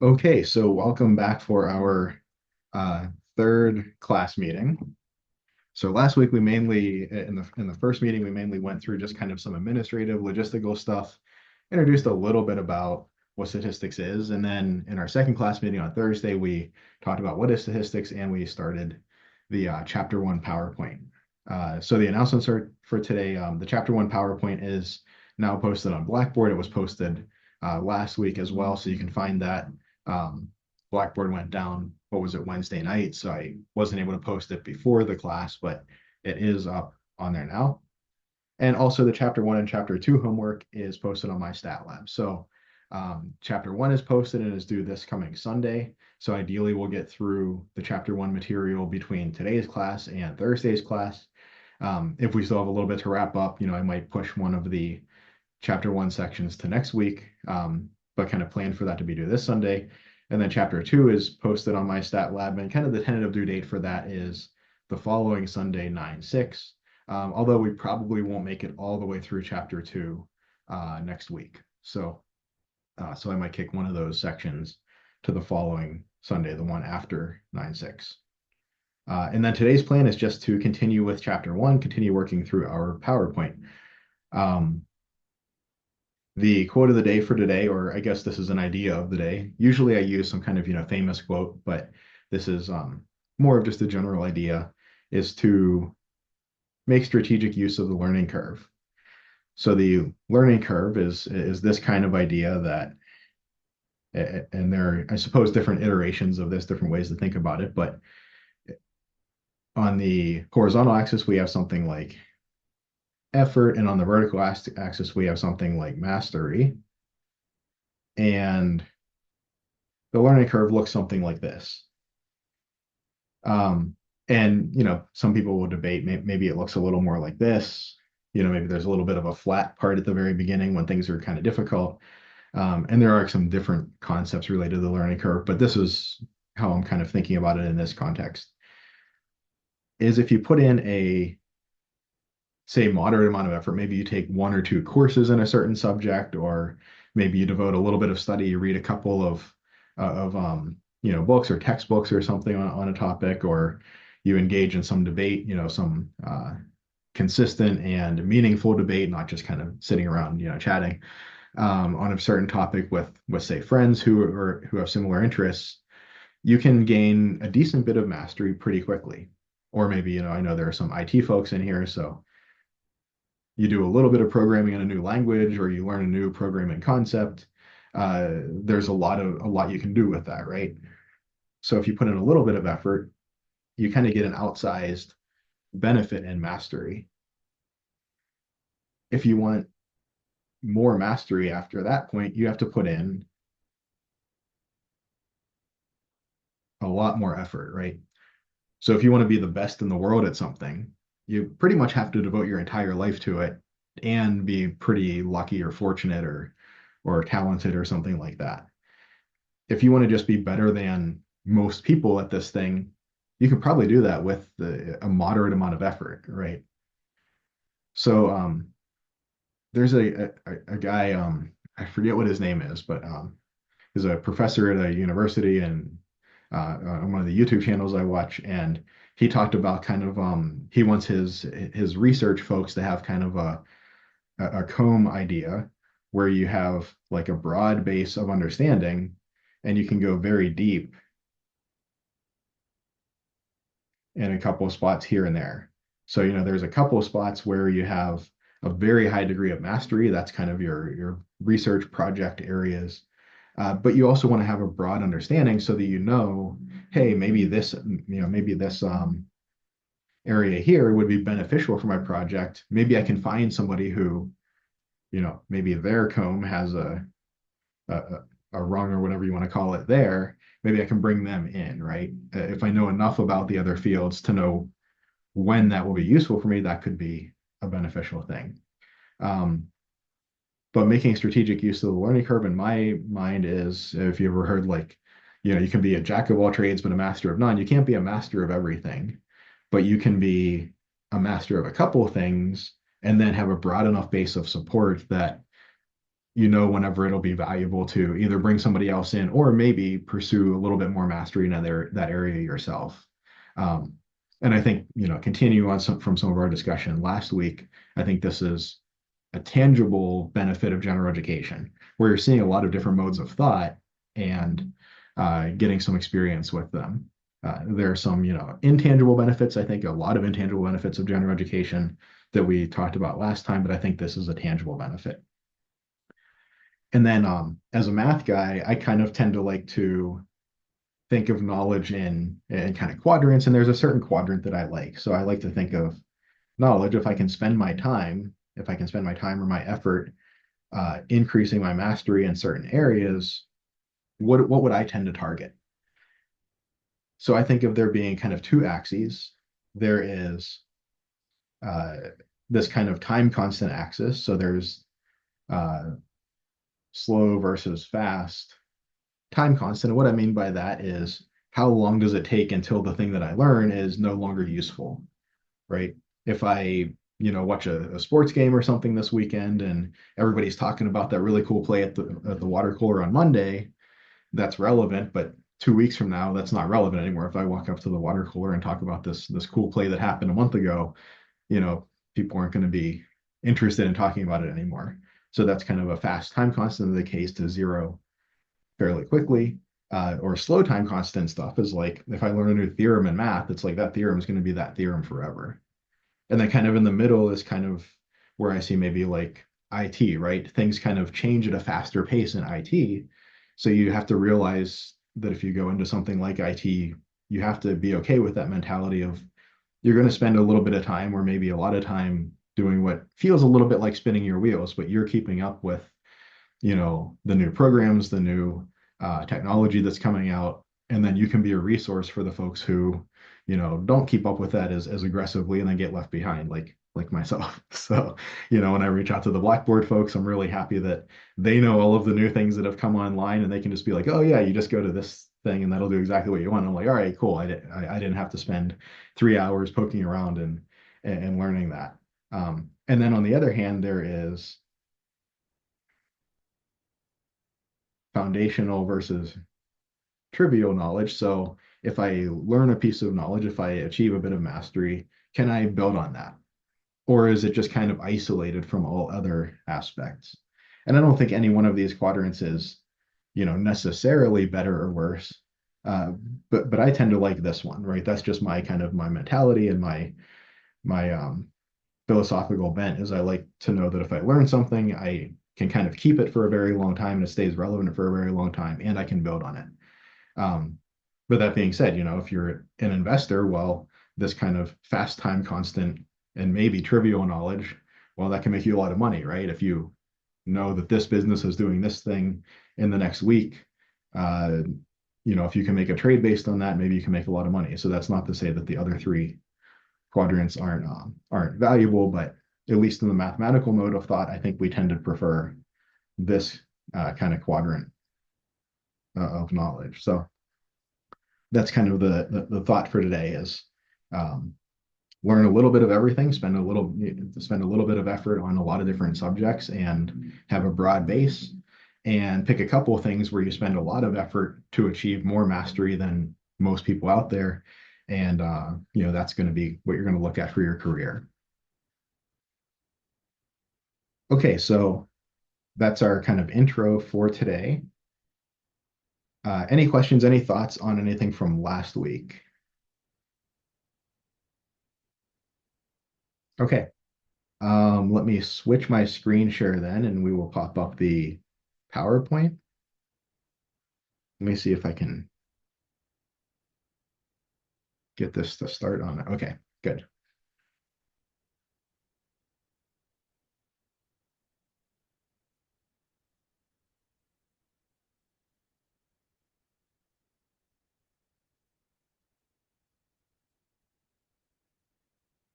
Okay, so welcome back for our uh, third class meeting. So last week we mainly in the first meeting we mainly went through just kind of some administrative logistical stuff, introduced a little bit about what statistics is, and then in our second class meeting on Thursday we talked about what is statistics and we started the chapter one PowerPoint. So the announcements are for today. The chapter one PowerPoint is now posted on Blackboard. It was posted last week as well, so you can find that. Um, Blackboard went down, what was it, Wednesday night, so I wasn't able to post it before the class, but it is up on there now. And also the chapter one and chapter two homework is posted on my stat lab. So chapter one is posted and is due this coming Sunday. So ideally we'll get through the chapter one material between today's class and Thursday's class. If we still have a little bit to wrap up, I might push one of the chapter one sections to next week, but kind of plan for that to be due this Sunday. And then chapter two is posted on my stat lab, and kind of the tentative due date for that is the following Sunday, 9/6. Although we probably won't make it all the way through chapter two next week. So I might kick one of those sections to the following Sunday, the one after 9/6. And then today's plan is just to continue with chapter one, continue working through our PowerPoint. Um, the quote of the day for today, or I guess this is an idea of the day. Usually I use some kind of, famous quote, but this is more of just a general idea, is to make strategic use of the learning curve. So the learning curve is this kind of idea that, and there are, I suppose, different iterations of this, different ways to think about it, but on the horizontal axis, we have something like effort, and on the vertical axis, we have something like mastery. And the learning curve looks something like this. Um, and some people will debate maybe it looks a little more like this. Maybe there's a little bit of a flat part at the very beginning when things are kind of difficult. And there are some different concepts related to the learning curve, but this is how I'm kind of thinking about it in this context. Is if you put in a, say, moderate amount of effort, maybe you take one or two courses in a certain subject, or maybe you devote a little bit of study, you read a couple of books or textbooks or something on a topic, or you engage in some debate, some consistent and meaningful debate, not just kind of sitting around, chatting on a certain topic with say friends who have similar interests. You can gain a decent bit of mastery pretty quickly. Or maybe, I know there are some IT folks in here, so you do a little bit of programming in a new language, or you learn a new programming concept. There's a lot you can do with that, right? So if you put in a little bit of effort, you kind of get an outsized benefit in mastery. If you want more mastery after that point, you have to put in a lot more effort, right? So if you want to be the best in the world at something, you pretty much have to devote your entire life to it and be pretty lucky or fortunate or talented or something like that. If you want to just be better than most people at this thing, you can probably do that with a moderate amount of effort, right? So there's a guy, I forget what his name is, but he's a professor at a university, and on one of the YouTube channels I watch, and he talked about kind of he wants his research folks to have kind of a comb idea where you have like a broad base of understanding and you can go very deep in a couple of spots here and there. So, there's a couple of spots where you have a very high degree of mastery. That's kind of your research project areas. But you also want to have a broad understanding so that hey, maybe this area here would be beneficial for my project. Maybe I can find somebody who, maybe their comb has a, a rung or whatever you want to call it there. Maybe I can bring them in, right? If I know enough about the other fields to know when that will be useful for me, that could be a beneficial thing. Um, but making strategic use of the learning curve in my mind is, if you ever heard, like, you can be a jack of all trades, but a master of none. You can't be a master of everything, but you can be a master of a couple of things and then have a broad enough base of support that whenever it'll be valuable to either bring somebody else in or maybe pursue a little bit more mastery in that area yourself. Um, and I think, continue on from some of our discussion last week, I think this is a tangible benefit of general education, where you're seeing a lot of different modes of thought and getting some experience with them. There are some, intangible benefits. I think a lot of intangible benefits of general education that we talked about last time, but I think this is a tangible benefit. And then as a math guy, I kind of tend to like to think of knowledge in kind of quadrants, and there's a certain quadrant that I like. So I like to think of knowledge, if I can spend my time or my effort increasing my mastery in certain areas, what would I tend to target? So I think of there being kind of two axes. There is uh, this kind of time constant axis. So there's uh, slow versus fast time constant. And what I mean by that is how long does it take until the thing that I learn is no longer useful, right? If I, watch a sports game or something this weekend and everybody's talking about that really cool play at the water cooler on Monday, that's relevant, but 2 weeks from now, that's not relevant anymore. If I walk up to the water cooler and talk about this cool play that happened a month ago, you know, people aren't going to be interested in talking about it anymore. So that's kind of a fast time constant in the case to zero fairly quickly. Or slow time constant stuff is like if I learn a new theorem in math, it's like that theorem is going to be that theorem forever. And then kind of in the middle is kind of where I see maybe like IT, right? Things kind of change at a faster pace in IT. So you have to realize that if you go into something like IT, you have to be okay with that mentality of you're going to spend a little bit of time or maybe a lot of time doing what feels a little bit like spinning your wheels, but you're keeping up with, the new programs, the new technology that's coming out, and then you can be a resource for the folks who, don't keep up with that as aggressively and then get left behind, like myself. So, when I reach out to the Blackboard folks, I'm really happy that they know all of the new things that have come online and they can just be like, oh yeah, you just go to this thing and that'll do exactly what you want. I'm like, all right, cool. I didn't have to spend 3 hours poking around and learning that. And then on the other hand, there is foundational versus trivial knowledge. So if I learn a piece of knowledge, if I achieve a bit of mastery, can I build on that? Or is it just kind of isolated from all other aspects? And I don't think any one of these quadrants is, necessarily better or worse. Uh, but I tend to like this one, right? That's just my kind of my mentality and my philosophical bent is I like to know that if I learn something, I can kind of keep it for a very long time and it stays relevant for a very long time and I can build on it. Um, but that being said, if you're an investor, well, this kind of fast time constant and maybe trivial knowledge, well, that can make you a lot of money, right? If you know that this business is doing this thing in the next week, uh, if you can make a trade based on that, maybe you can make a lot of money. So that's not to say that the other three quadrants aren't valuable, but at least in the mathematical mode of thought, I think we tend to prefer this kind of quadrant of knowledge. So that's kind of the thought for today is um, learn a little bit of everything, spend a little bit of effort on a lot of different subjects, and have a broad base, and pick a couple of things where you spend a lot of effort to achieve more mastery than most people out there, and that's going to be what you're going to look at for your career. Okay, so that's our kind of intro for today. Any questions, any thoughts on anything from last week? Okay. Let me switch my screen share then, and we will pop up the PowerPoint. Let me see if I can get this to start on it. Okay, good.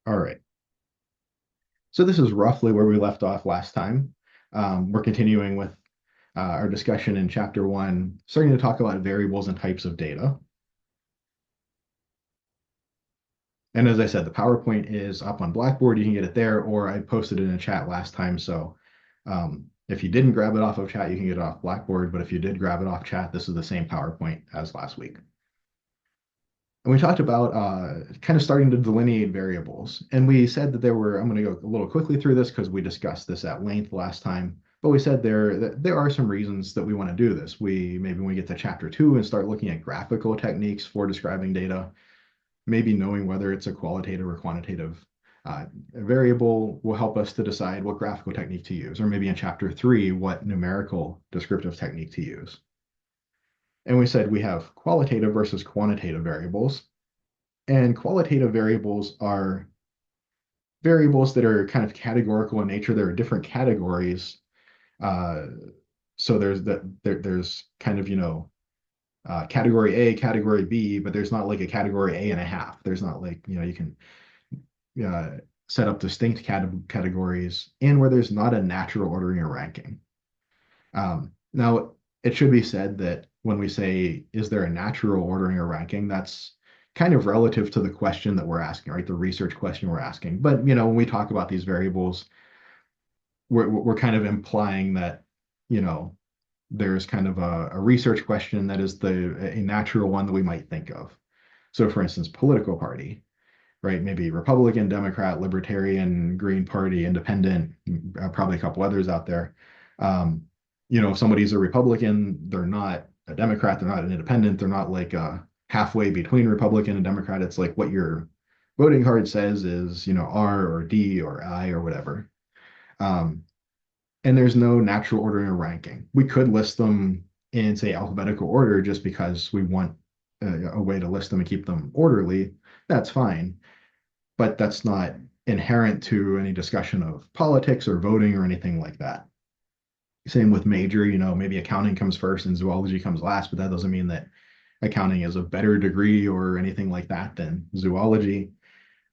All right. So this is roughly where we left off last time. We're continuing with our discussion in chapter 1, starting to talk about variables and types of data. And as I said, the PowerPoint is up on Blackboard. You can get it there, or I posted it in a chat last time. So If you didn't grab it off of chat, you can get it off Blackboard, but if you did grab it off chat, this is the same PowerPoint as last week. And we talked about kind of starting to delineate variables. And we said that there were, I'm going to go a little quickly through this because we discussed this at length last time, but we said that there are some reasons that we want to do this. Maybe when we get to chapter 2 and start looking at graphical techniques for describing data, maybe knowing whether it's a qualitative or quantitative variable will help us to decide what graphical technique to use, or maybe in chapter 3, what numerical descriptive technique to use. And we said we have qualitative versus quantitative variables. And qualitative variables are variables that are kind of categorical in nature. There are different categories. Uh, so there's kind of, category A, category B, but there's not like a category A and a half. There's not like, you can uh, set up distinct categories and where there's not a natural ordering or ranking. Now, it should be said that when we say, is there a natural ordering or ranking, that's kind of relative to the question that we're asking, right? The research question we're asking. But, when we talk about these variables, we're kind of implying that, there's kind of a research question that is a natural one that we might think of. So, for instance, political party, right? Maybe Republican, Democrat, Libertarian, Green Party, Independent, probably a couple others out there. If somebody's a Republican, they're not a Democrat, they're not an independent, they're not like halfway between Republican and Democrat. It's like what your voting card says is, R or D or I or whatever. And there's no natural ordering or ranking. We could list them in, say, alphabetical order just because we want a way to list them and keep them orderly. That's fine. But that's not inherent to any discussion of politics or voting or anything like that. Same with major, maybe accounting comes first and zoology comes last, but that doesn't mean that accounting is a better degree or anything like that than zoology.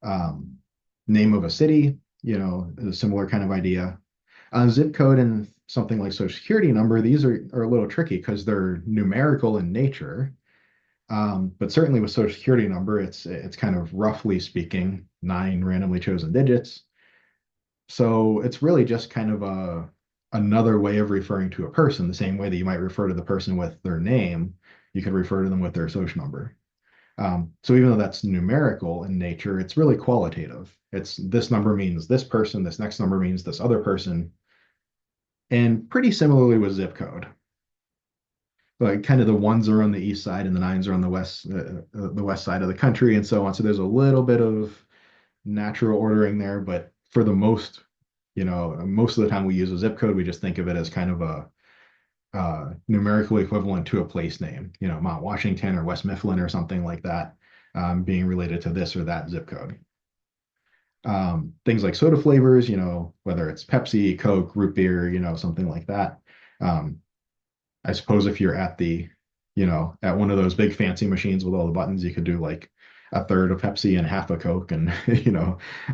Name of a city, is a similar kind of idea. Zip code and something like social security number, these are a little tricky because they're numerical in nature. But certainly with social security number, it's kind of roughly speaking 9 randomly chosen digits. So it's really just kind of another way of referring to a person, the same way that you might refer to the person with their name, you could refer to them with their social number. So even though that's numerical in nature, it's really qualitative. It's this number means this person, this next number means this other person. And pretty similarly with zip code. Like kind of the ones are on the east side and the nines are on the west side of the country and so on. So there's a little bit of natural ordering there, but for the most of the time we use a zip code, we just think of it as kind of a numerically equivalent to a place name, Mount Washington or West Mifflin or something like that, being related to this or that zip code. Things like soda flavors, whether it's Pepsi, Coke, root beer, something like that. I suppose if you're at at one of those big fancy machines with all the buttons, you could do like a third of Pepsi and half a Coke and,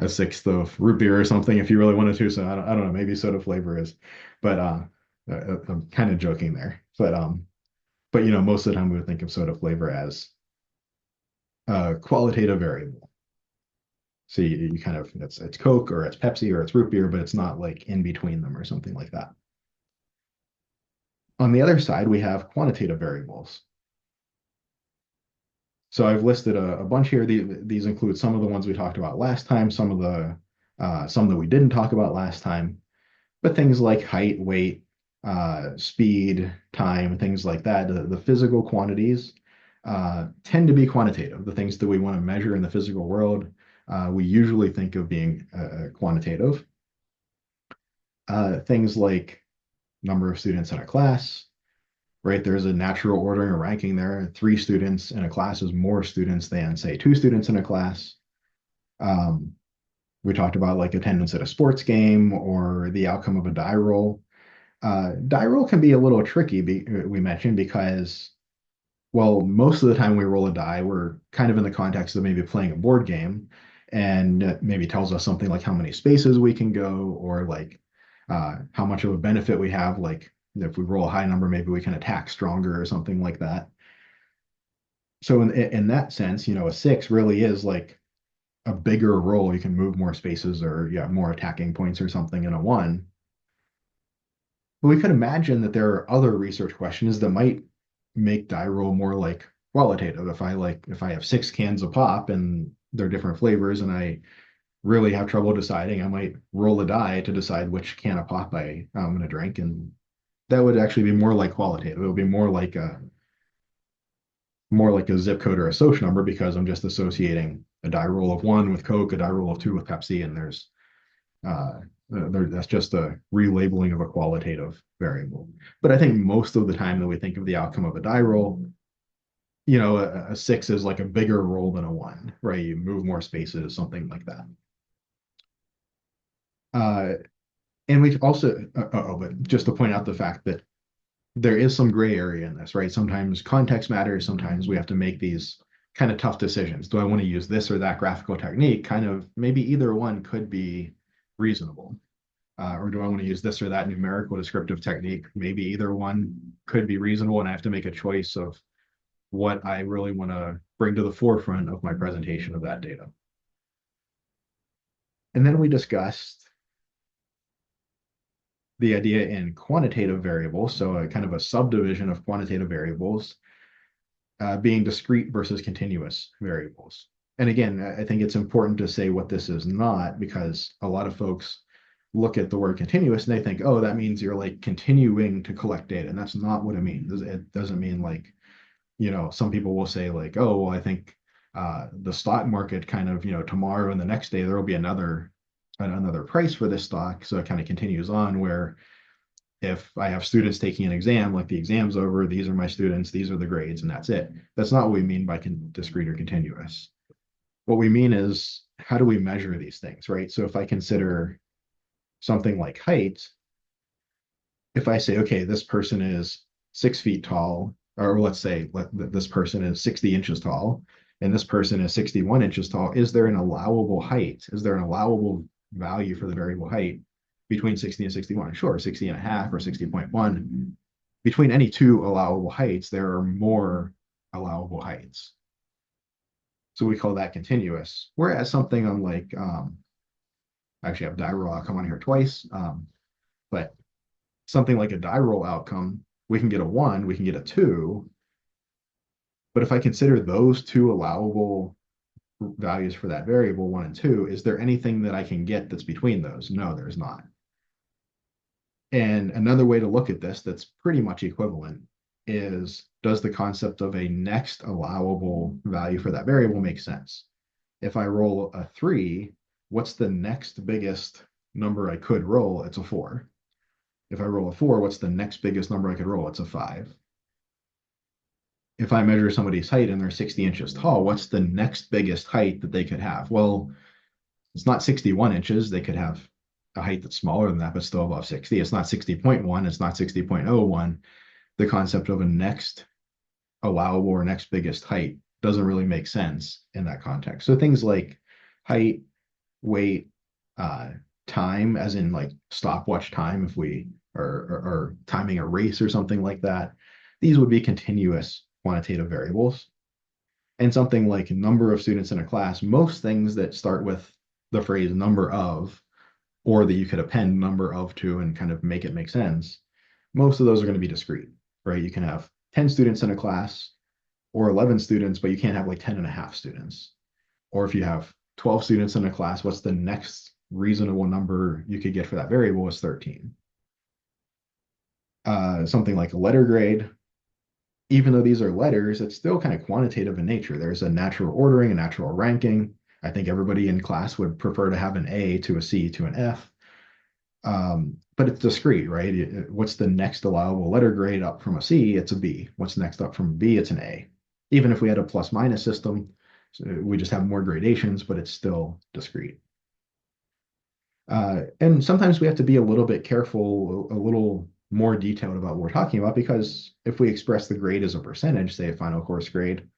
a sixth of root beer or something if you really wanted to. So I don't know, maybe soda flavor is, but I'm kind of joking there. But most of the time we would think of soda flavor as a qualitative variable. So you kind of, it's Coke or it's Pepsi or it's root beer, but it's not like in between them or something like that. On the other side, we have quantitative variables. So I've listed a bunch here. These include some of the ones we talked about last time, some that we didn't talk about last time, but things like height, weight, speed, time, things like that. The physical quantities tend to be quantitative. The things that we want to measure in the physical world, we usually think of being quantitative. Things like number of students in a class, right? There's a natural ordering or ranking there. 3 students in a class is more students than, say, 2 students in a class. We talked about like attendance at a sports game or the outcome of a die roll. Die roll can be a little tricky, we mentioned, because, well, most of the time we roll a die, we're kind of in the context of maybe playing a board game, and maybe tells us something like how many spaces we can go, or like how much of a benefit we have. Like if we roll a high number, maybe we can attack stronger or something like that. So in that sense, a 6 really is like a bigger roll. You can move more spaces or more attacking points or something in a 1. But we could imagine that there are other research questions that might make die roll more like qualitative. If I have 6 cans of pop and they're different flavors and I really have trouble deciding, I might roll a die to decide which can of pop I'm going to drink. And that would actually be more like qualitative. It would be more like a zip code or a social number because I'm just associating a die roll of 1 with Coke, a die roll of 2 with Pepsi, and uh, that's just a relabeling of a qualitative variable. But I think most of the time that we think of the outcome of a die roll, a 6 is like a bigger roll than a 1, right? You move more spaces, something like that. Uh, and we also, but just to point out the fact that there is some gray area in this, right? Sometimes context matters. Sometimes we have to make these kind of tough decisions. Do I want to use this or that graphical technique? Kind of maybe either one could be reasonable. Or do I want to use this or that numerical descriptive technique? Maybe either one could be reasonable, and I have to make a choice of what I really want to bring to the forefront of my presentation of that data. And then we discussed the idea in quantitative variables, so a kind of a subdivision of quantitative variables being discrete versus continuous variables. And again, I think it's important to say what this is not, because a lot of folks look at the word continuous and they think, oh, that means you're like continuing to collect data. And that's not what it means. It doesn't mean like, some people will say like, oh, well, I think the stock market kind of, tomorrow and the next day there will be another price for this stock. So it kind of continues on where if I have students taking an exam, like the exam's over, these are my students, these are the grades, and that's it. That's not what we mean by discrete or continuous. What we mean is, how do we measure these things, right? So if I consider something like height, if I say, okay, this person is 6 feet tall, or let's say this person is 60 inches tall, and this person is 61 inches tall, is there an allowable height? Is there an allowable value for the variable height between 60 and 61? Sure, 60 and a half or 60.1. Between any two allowable heights, there are more allowable heights. So we call that continuous. Whereas something on like, I actually have die roll come on here twice, but something like a die roll outcome, we can get a 1, we can get a 2. But if I consider those two allowable values for that variable, 1 and 2, is there anything that I can get that's between those? No, there's not. And another way to look at this that's pretty much equivalent is, does the concept of a next allowable value for that variable make sense? If I roll a 3, what's the next biggest number I could roll? It's a 4. If I roll a 4, what's the next biggest number I could roll? It's a 5. If I measure somebody's height and they're 60 inches tall, what's the next biggest height that they could have? Well, it's not 61 inches. They could have a height that's smaller than that, but still above 60. It's not 60.1. It's not 60.01. The concept of a next allowable or next biggest height doesn't really make sense in that context. So things like height, weight, time, as in like stopwatch time, if we are timing a race or something like that, these would be continuous quantitative variables. And something like number of students in a class, most things that start with the phrase number of, or that you could append number of to and kind of make it make sense, most of those are going to be discrete, right? You can have 10 students in a class or 11 students, but you can't have like 10 and a half students. Or if you have 12 students in a class, what's the next reasonable number you could get for that variable is 13. Something like a letter grade, even though these are letters, it's still kind of quantitative in nature. There's a natural ordering, a natural ranking. I think everybody in class would prefer to have an A to a C to an F. But it's discrete, right? What's the next allowable letter grade up from a C? It's a B. What's next up from a B? It's an A. Even if we had a plus minus system, we just have more gradations, but it's still discrete. And sometimes we have to be a little bit careful, a little more detailed about what we're talking about, because if we express the grade as a percentage, say a final course grade,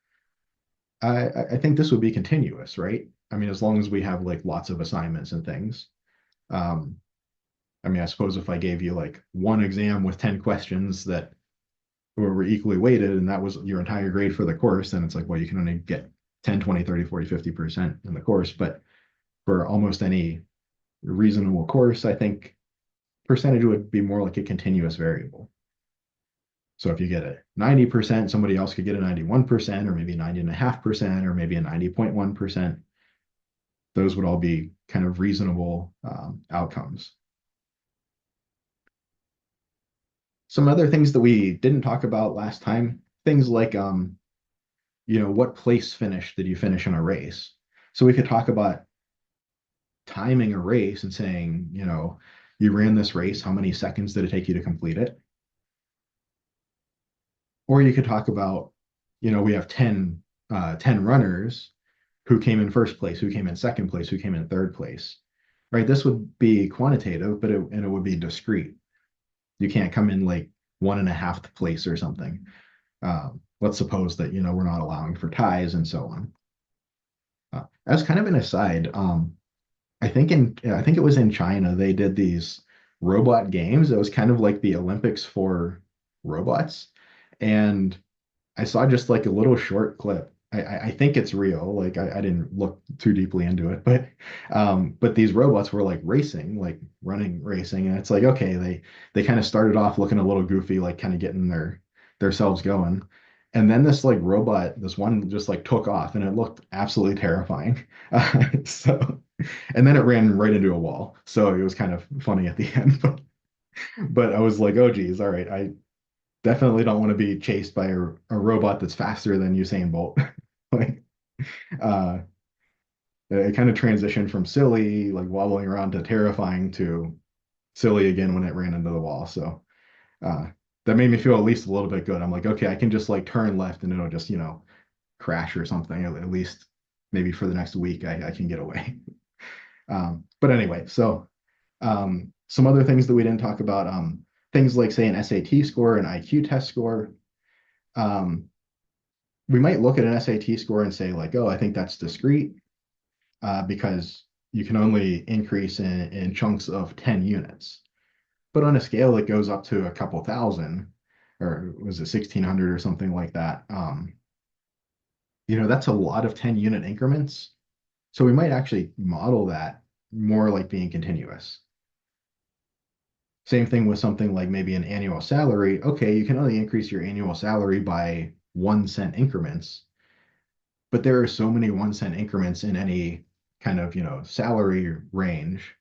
I think this would be continuous, right? I mean, as long as we have like lots of assignments and things. I mean, I suppose if I gave you like one exam with 10 questions that were equally weighted and that was your entire grade for the course, then it's like, well, you can only get 10, 20, 30, 40, 50% in the course. But for almost any reasonable course, I think percentage would be more like a continuous variable. So if you get a 90%, somebody else could get a 91%, or maybe 90.5%, or maybe a 90.1%. Those would all be kind of reasonable outcomes. Some other things that we didn't talk about last time, things like, what place finish did you finish in a race? So we could talk about timing a race and saying, you ran this race, how many seconds did it take you to complete it? Or you could talk about, we have 10 runners who came in first place, who came in second place, who came in third place, right? This would be quantitative, and it would be discrete. You can't come in like 1.5 place or something. Let's suppose that, we're not allowing for ties and so on. As kind of an aside, I think it was in China, they did these robot games. It was kind of like the Olympics for robots. And I saw just like a little short clip. I think it's real. Like I didn't look too deeply into it, but these robots were like racing, like running racing, and it's like okay, they kind of started off looking a little goofy, like kind of getting their selves going, and then this like robot, this one just like took off, and it looked absolutely terrifying. So, and then it ran right into a wall, so it was kind of funny at the end, but I was like, oh geez, all right, I definitely don't want to be chased by a robot that's faster than Usain Bolt. Like, uh, it kind of transitioned from silly, like wobbling around, to terrifying to silly again when it ran into the wall. So uh, that made me feel at least a little bit good. I'm like, okay, I can just like turn left and it'll just, crash or something. At least maybe for the next week, I can get away. But anyway, so some other things that we didn't talk about, things like, say, an SAT score, an IQ test score. Um, we might look at an SAT score and say like, oh, I think that's discrete because you can only increase in chunks of 10 units. But on a scale that goes up to a couple thousand, or was it 1600 or something like that, that's a lot of 10-unit increments. So we might actually model that more like being continuous. Same thing with something like maybe an annual salary. Okay, you can only increase your annual salary by 1 cent increments, but there are so many 1 cent increments in any kind of, salary range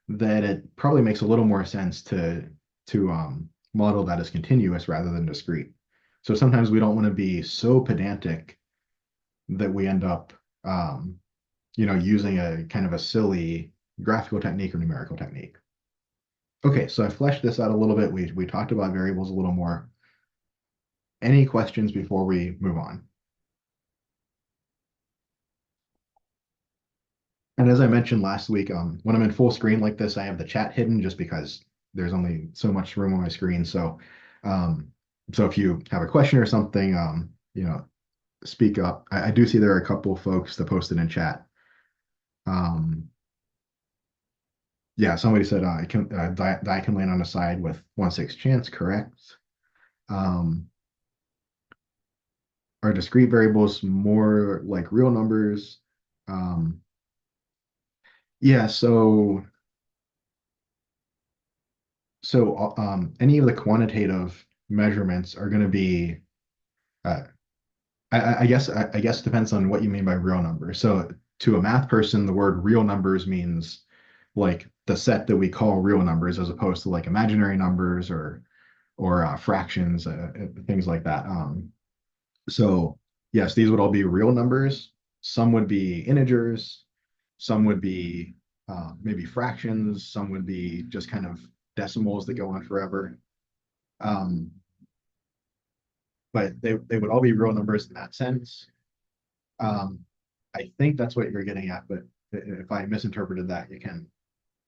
that it probably makes a little more sense to model that as continuous rather than discrete. So sometimes we don't want to be so pedantic that we end up, using a kind of a silly graphical technique or numerical technique. Okay, so I fleshed this out a little bit. We talked about variables a little more. Any questions before we move on? And as I mentioned last week, when I'm in full screen like this, I have the chat hidden just because there's only so much room on my screen. Um, so if you have a question or something, speak up. I do see there are a couple of folks that posted in chat. Um, yeah, somebody said I can die can land on the side with 1/6 chance. Correct. Um, are discrete variables more like real numbers? Um, yeah, so any of the quantitative measurements are going to be, uh, I guess depends on what you mean by real numbers. So to a math person, the word real numbers means like the set that we call real numbers, as opposed to like imaginary numbers or fractions, things like that. So yes, these would all be real numbers. Some would be integers, some would be maybe fractions, some would be just kind of decimals that go on forever. Um, but they would all be real numbers in that sense. Um, I think that's what you're getting at, but if I misinterpreted that, you can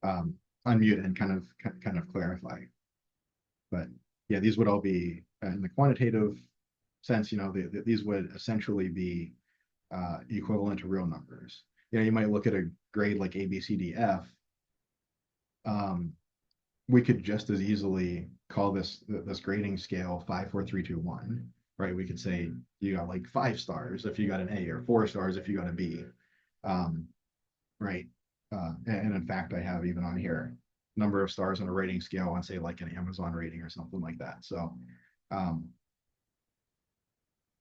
um, unmute and kind of clarify. But yeah, these would all be in the quantitative sense. These would essentially be equivalent to real numbers. You might look at a grade like A, B, C, D, F. We could just as easily call this grading scale 5, 4, 3, 2, 1, right? We could say you got like 5 stars if you got an A, or 4 stars if you got a B, right? And in fact, I have even on here number of stars on a rating scale on, say, like an Amazon rating or something like that. So, um,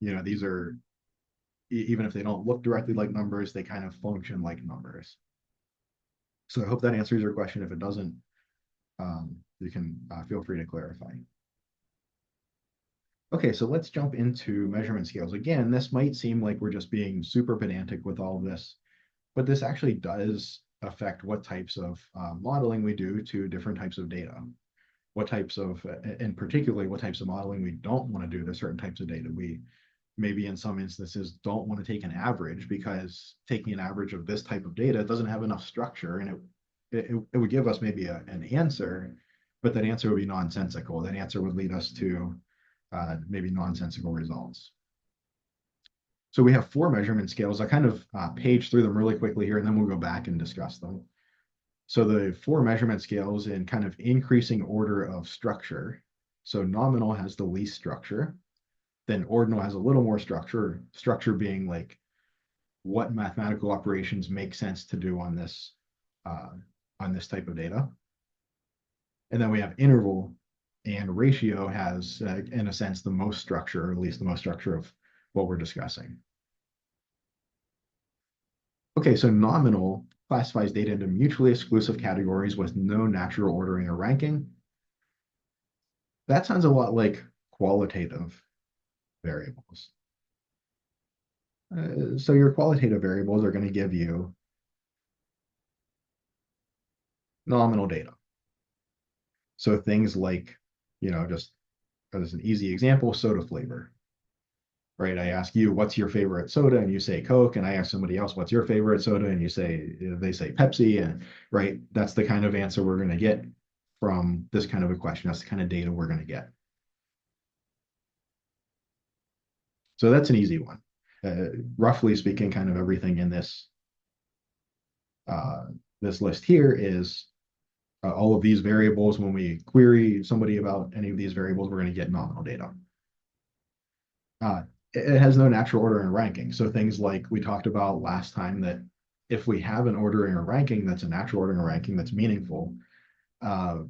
these are, even if they don't look directly like numbers, they kind of function like numbers. So I hope that answers your question. If it doesn't, you can feel free to clarify. Okay, so let's jump into measurement scales. Again, this might seem like we're just being super pedantic with all of this, but this actually does affect what types of modeling we do to different types of data. What types of, and particularly what types of modeling we don't want to do to certain types of data. We maybe in some instances don't want to take an average because taking an average of this type of data doesn't have enough structure, and it would give us maybe an answer, but that answer would be nonsensical. That answer would lead us to maybe nonsensical results. So we have 4 measurement scales. I kind of page through them really quickly here, and then we'll go back and discuss them. So the 4 measurement scales in kind of increasing order of structure. So nominal has the least structure. Then ordinal has a little more structure, structure being like what mathematical operations make sense to do on this type of data. And then we have interval, and ratio has, in a sense, the most structure, or at least the most structure of what we're discussing. Okay, so nominal classifies data into mutually exclusive categories with no natural ordering or ranking. That sounds a lot like qualitative variables. So your qualitative variables are going to give you nominal data. So things like, just as an easy example, soda flavor, right? I ask you, what's your favorite soda? And you say Coke. And I ask somebody else, what's your favorite soda? And they say Pepsi. And right, that's the kind of answer we're going to get from this kind of a question. That's the kind of data we're going to get. So that's an easy one. Roughly speaking, kind of everything in this list here is all of these variables. When we query somebody about any of these variables, we're going to get nominal data. It has no natural order and ranking. So things like we talked about last time, that if we have an ordering or ranking that's a natural ordering or ranking that's meaningful,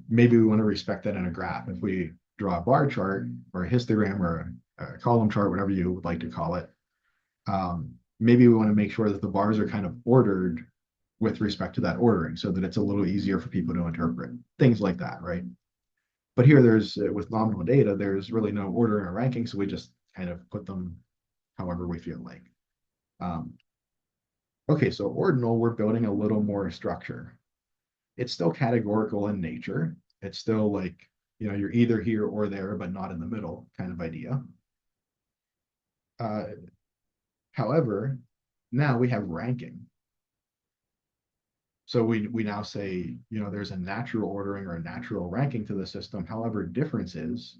maybe we want to respect that in a graph. If we draw a bar chart or a histogram or a column chart, whatever you would like to call it, maybe we want to make sure that the bars are kind of ordered with respect to that ordering so that it's a little easier for people to interpret, things like that, right? But here with nominal data, there's really no ordering or ranking, so we just kind of put them however we feel like. Okay, so ordinal, we're building a little more structure. It's still categorical in nature. It's still like, you're either here or there, but not in the middle kind of idea. However, now we have ranking. So we now say, there's a natural ordering or a natural ranking to the system. However, differences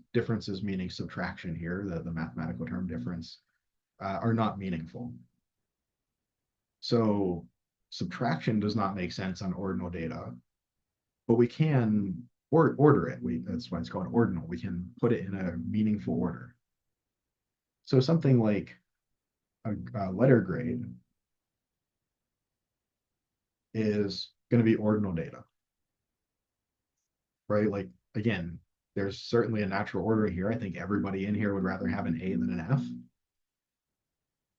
meaning subtraction here, the mathematical term difference, are not meaningful. So subtraction does not make sense on ordinal data, but we can order it. That's why it's called ordinal. We can put it in a meaningful order. So something like a letter grade is going to be ordinal data, right? Like, again, there's certainly a natural ordering here. I think everybody in here would rather have an A than an F.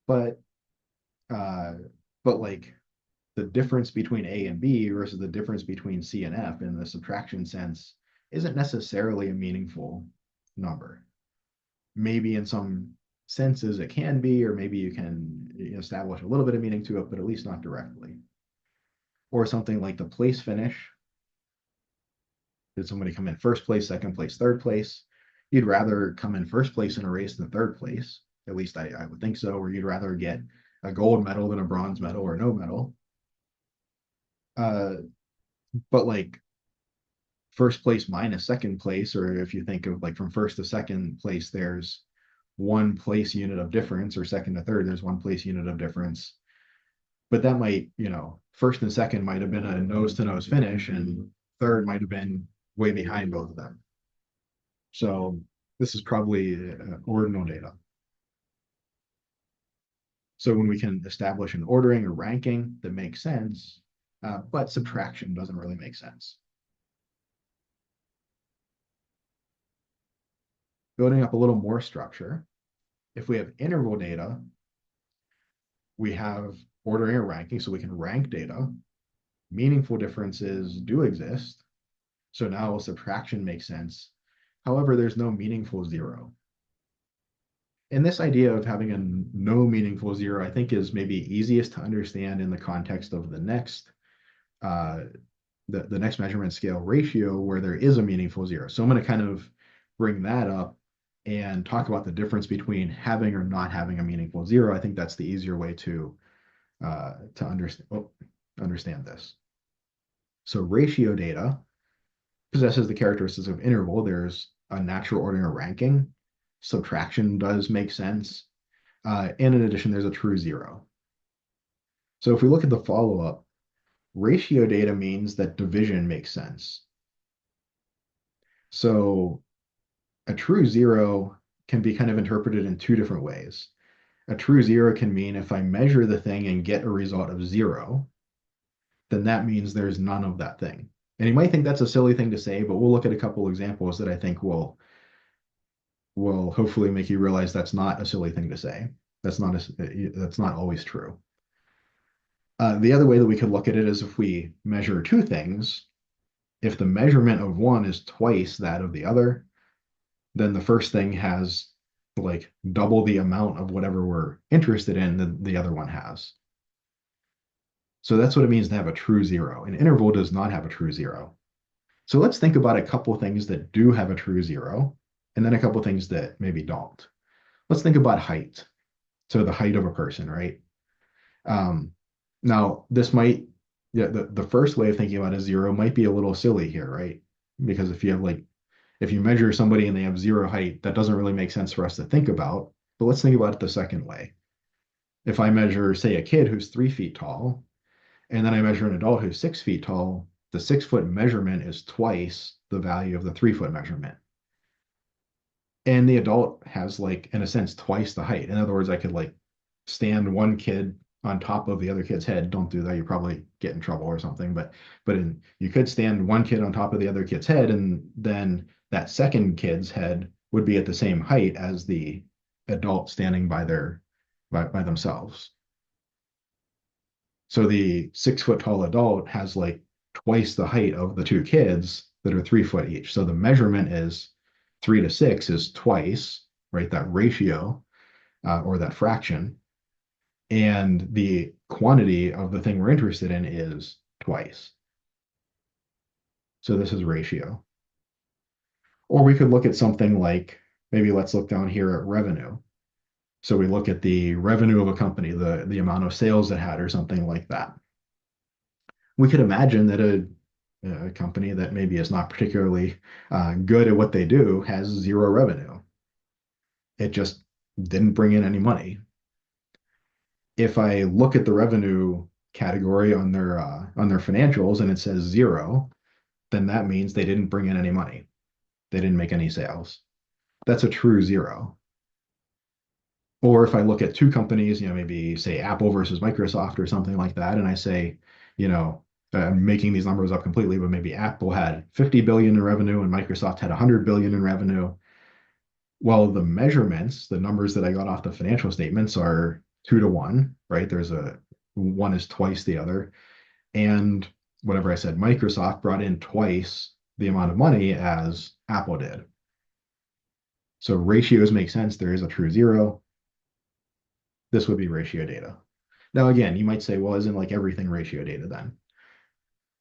But like the difference between A and B versus the difference between C and F in the subtraction sense isn't necessarily a meaningful number. Maybe in some senses it can be, or maybe you can establish a little bit of meaning to it, but at least not directly. Or something like the place finish. Did somebody come in first place, second place, third place? You'd rather come in first place in a race than third place. At least I would think so. Or you'd rather get a gold medal than a bronze medal or no medal. But like first place minus second place, or if you think of like from first to second place, there's 1 place unit of difference, or second to third, there's 1 place unit of difference. But that might, first and second might have been a nose to nose finish, and third might have been way behind both of them. So this is probably ordinal data. So when we can establish an ordering or ranking that makes sense, but subtraction doesn't really make sense. Building up a little more structure. If we have interval data, we have ordering or ranking, so we can rank data. Meaningful differences do exist. So now subtraction makes sense. However, there's no meaningful zero. And this idea of having a no meaningful zero, I think, is maybe easiest to understand in the context of uh, the next measurement scale ratio, where there is a meaningful zero. So I'm going to kind of bring that up and talk about the difference between having or not having a meaningful zero. I think that's the easier way to understand this. So ratio data possesses the characteristics of interval. There's a natural ordering or ranking. Subtraction does make sense. And in addition, there's a true zero. So if we look at the follow-up, ratio data means that division makes sense. So a true zero can be kind of interpreted in two different ways. A true zero can mean if I measure the thing and get a result of zero, then that means there's none of that thing. And you might think that's a silly thing to say, but we'll look at a couple examples that I think will hopefully make you realize that's not a silly thing to say. That's not always true. The other way that we could look at it is if we measure two things, if the measurement of one is twice that of the other, then the first thing has like double the amount of whatever we're interested in that the other one has. So that's what it means to have a true zero. An interval does not have a true zero. So let's think about a couple things that do have a true zero, and then a couple things that maybe don't. Let's think about height. So the height of a person, right? Um, Now, this might, yeah, the first way of thinking about a zero might be a little silly here, right? Because if you measure somebody and they have zero height, that doesn't really make sense for us to think about. But let's think about it the second way. If I measure, say, a kid who's 3 feet tall, and then I measure an adult who's 6 feet tall, the 6 foot measurement is twice the value of the 3 foot measurement. And the adult has, like, in a sense, twice the height. In other words, I could like stand one kid on top of the other kid's head. Don't do that. You probably get in trouble or something. You could stand one kid on top of the other kid's head, and then that second kid's head would be at the same height as the adult standing by themselves. So the 6 foot tall adult has like twice the height of the two kids that are 3 foot each. So the measurement is 3 to 6 is twice, right? That ratio or that fraction. And the quantity of the thing we're interested in is twice. So this is ratio. Or we could look at something like, maybe let's look down here at revenue. So we look at the revenue of a company, the amount of sales it had or something like that. We could imagine that a company that maybe is not particularly good at what they do has zero revenue. It just didn't bring in any money. If I look at the revenue category on their financials and it says zero, then that means they didn't bring in any money. They didn't make any sales. That's a true zero. Or if I look at two companies, maybe say Apple versus Microsoft or something like that, and I say, I'm making these numbers up completely, but maybe Apple had 50 billion in revenue and Microsoft had 100 billion in revenue. Well, the measurements, the numbers that I got off the financial statements are 2 to 1, right? One is twice the other. And whatever I said, Microsoft brought in twice the amount of money as Apple did. So ratios make sense. There is a true zero. This would be ratio data. Now, again, you might say, well, isn't like everything ratio data then?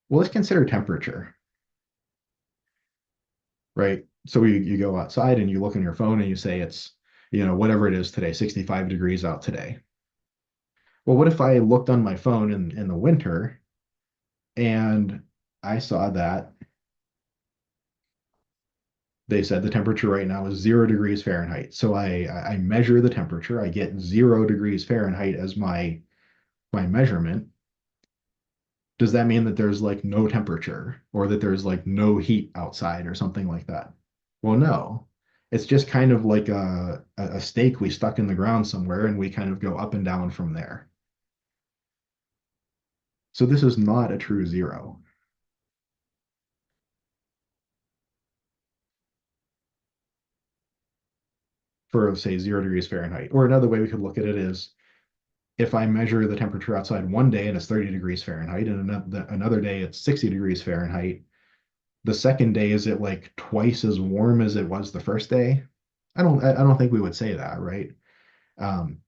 Well, let's consider temperature, right? So you go outside and you look on your phone and you say it's, whatever it is today, 65 degrees out today. Well, what if I looked on my phone in the winter and I saw that they said the temperature right now is 0 degrees Fahrenheit. So I measure the temperature, I get 0 degrees Fahrenheit as my measurement. Does that mean that there's like no temperature or that there's like no heat outside or something like that? Well, no. It's just kind of like a stake we stuck in the ground somewhere and we kind of go up and down from there. So this is not a true zero. for say 0 degrees Fahrenheit. Or another way we could look at it is if I measure the temperature outside one day and it's 30 degrees Fahrenheit, and another day it's 60 degrees Fahrenheit, the second day, is it like twice as warm as it was the first day? I don't think we would say that, right? Um,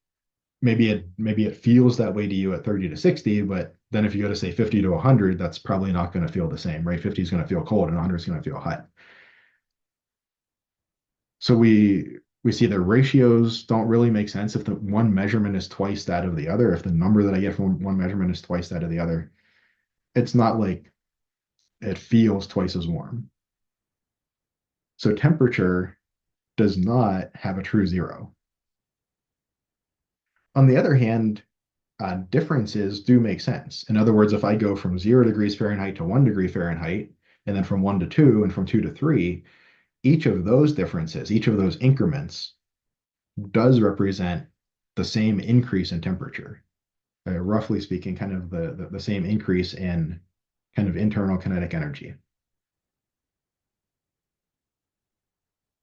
maybe it feels that way to you at 30 to 60, but then if you go to say 50 to 100, that's probably not going to feel the same, right? 50 is going to feel cold and 100 is going to feel hot. So we see the ratios don't really make sense if the one measurement is twice that of the other. If the number that I get from one measurement is twice that of the other, it's not like it feels twice as warm. So temperature does not have a true zero. On the other hand, differences do make sense. In other words, if I go from 0 degrees Fahrenheit to 1 degree Fahrenheit, and then from 1 to 2, and from 2 to 3, each of those differences, each of those increments does represent the same increase in temperature. Roughly speaking, kind of the same increase in kind of internal kinetic energy.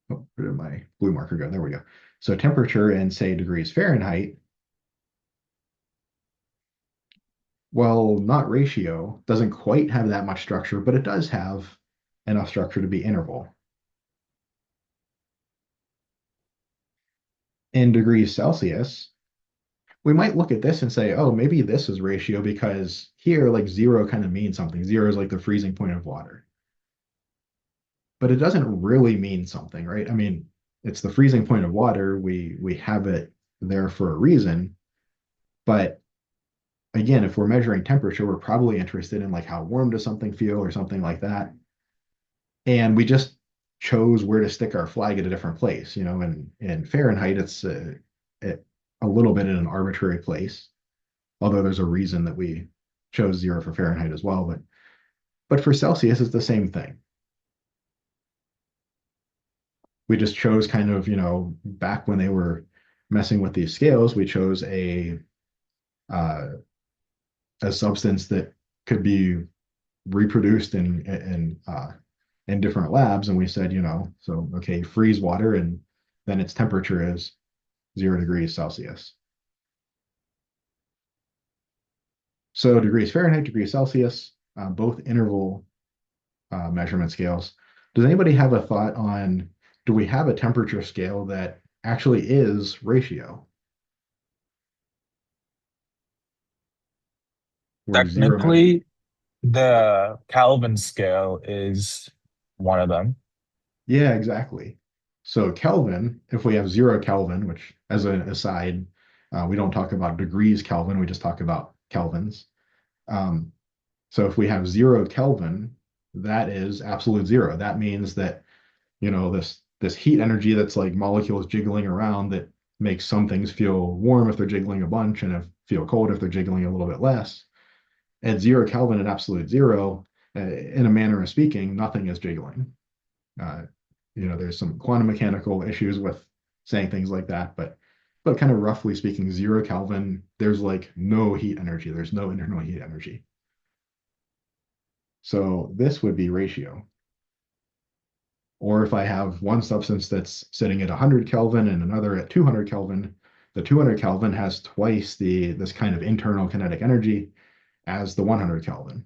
Oh, where did my blue marker go? There we go. So temperature in, say, degrees Fahrenheit, well, not ratio, doesn't quite have that much structure, but it does have enough structure to be interval. In degrees Celsius, we might look at this and say, oh, maybe this is ratio because here, like zero kind of means something. Zero is like the freezing point of water. But it doesn't really mean something, right? I mean, it's the freezing point of water. We have it there for a reason. But again, if we're measuring temperature, we're probably interested in like how warm does something feel or something like that. And we just chose where to stick our flag at a different place. In Fahrenheit, it's a little bit in an arbitrary place, although there's a reason that we chose zero for Fahrenheit as well. But for Celsius, it's the same thing. We just chose kind of, back when they were messing with these scales, we chose uh, a substance that could be reproduced in different labs, and we said, so okay, freeze water, and then its temperature is 0 degrees Celsius. So degrees Fahrenheit, degrees Celsius, both interval measurement scales. Does anybody have a thought on, do we have a temperature scale that actually is ratio? Where zero measure. Technically, the Kelvin scale is one of them. Yeah, exactly. So Kelvin, if we have 0 Kelvin, which as an aside, we don't talk about degrees Kelvin, we just talk about kelvins. Um, so if we have 0 Kelvin, that is absolute zero. That means that, this heat energy that's like molecules jiggling around that makes some things feel warm if they're jiggling a bunch and feel cold if they're jiggling a little bit less. At 0 Kelvin and absolute zero, in a manner of speaking, nothing is jiggling. Uh, there's some quantum mechanical issues with saying things like that, but kind of roughly speaking, 0 Kelvin, there's like no heat energy. There's no internal heat energy. So this would be ratio. Or if I have one substance that's sitting at 100 Kelvin and another at 200 Kelvin, the 200 Kelvin has twice this kind of internal kinetic energy as the 100 Kelvin.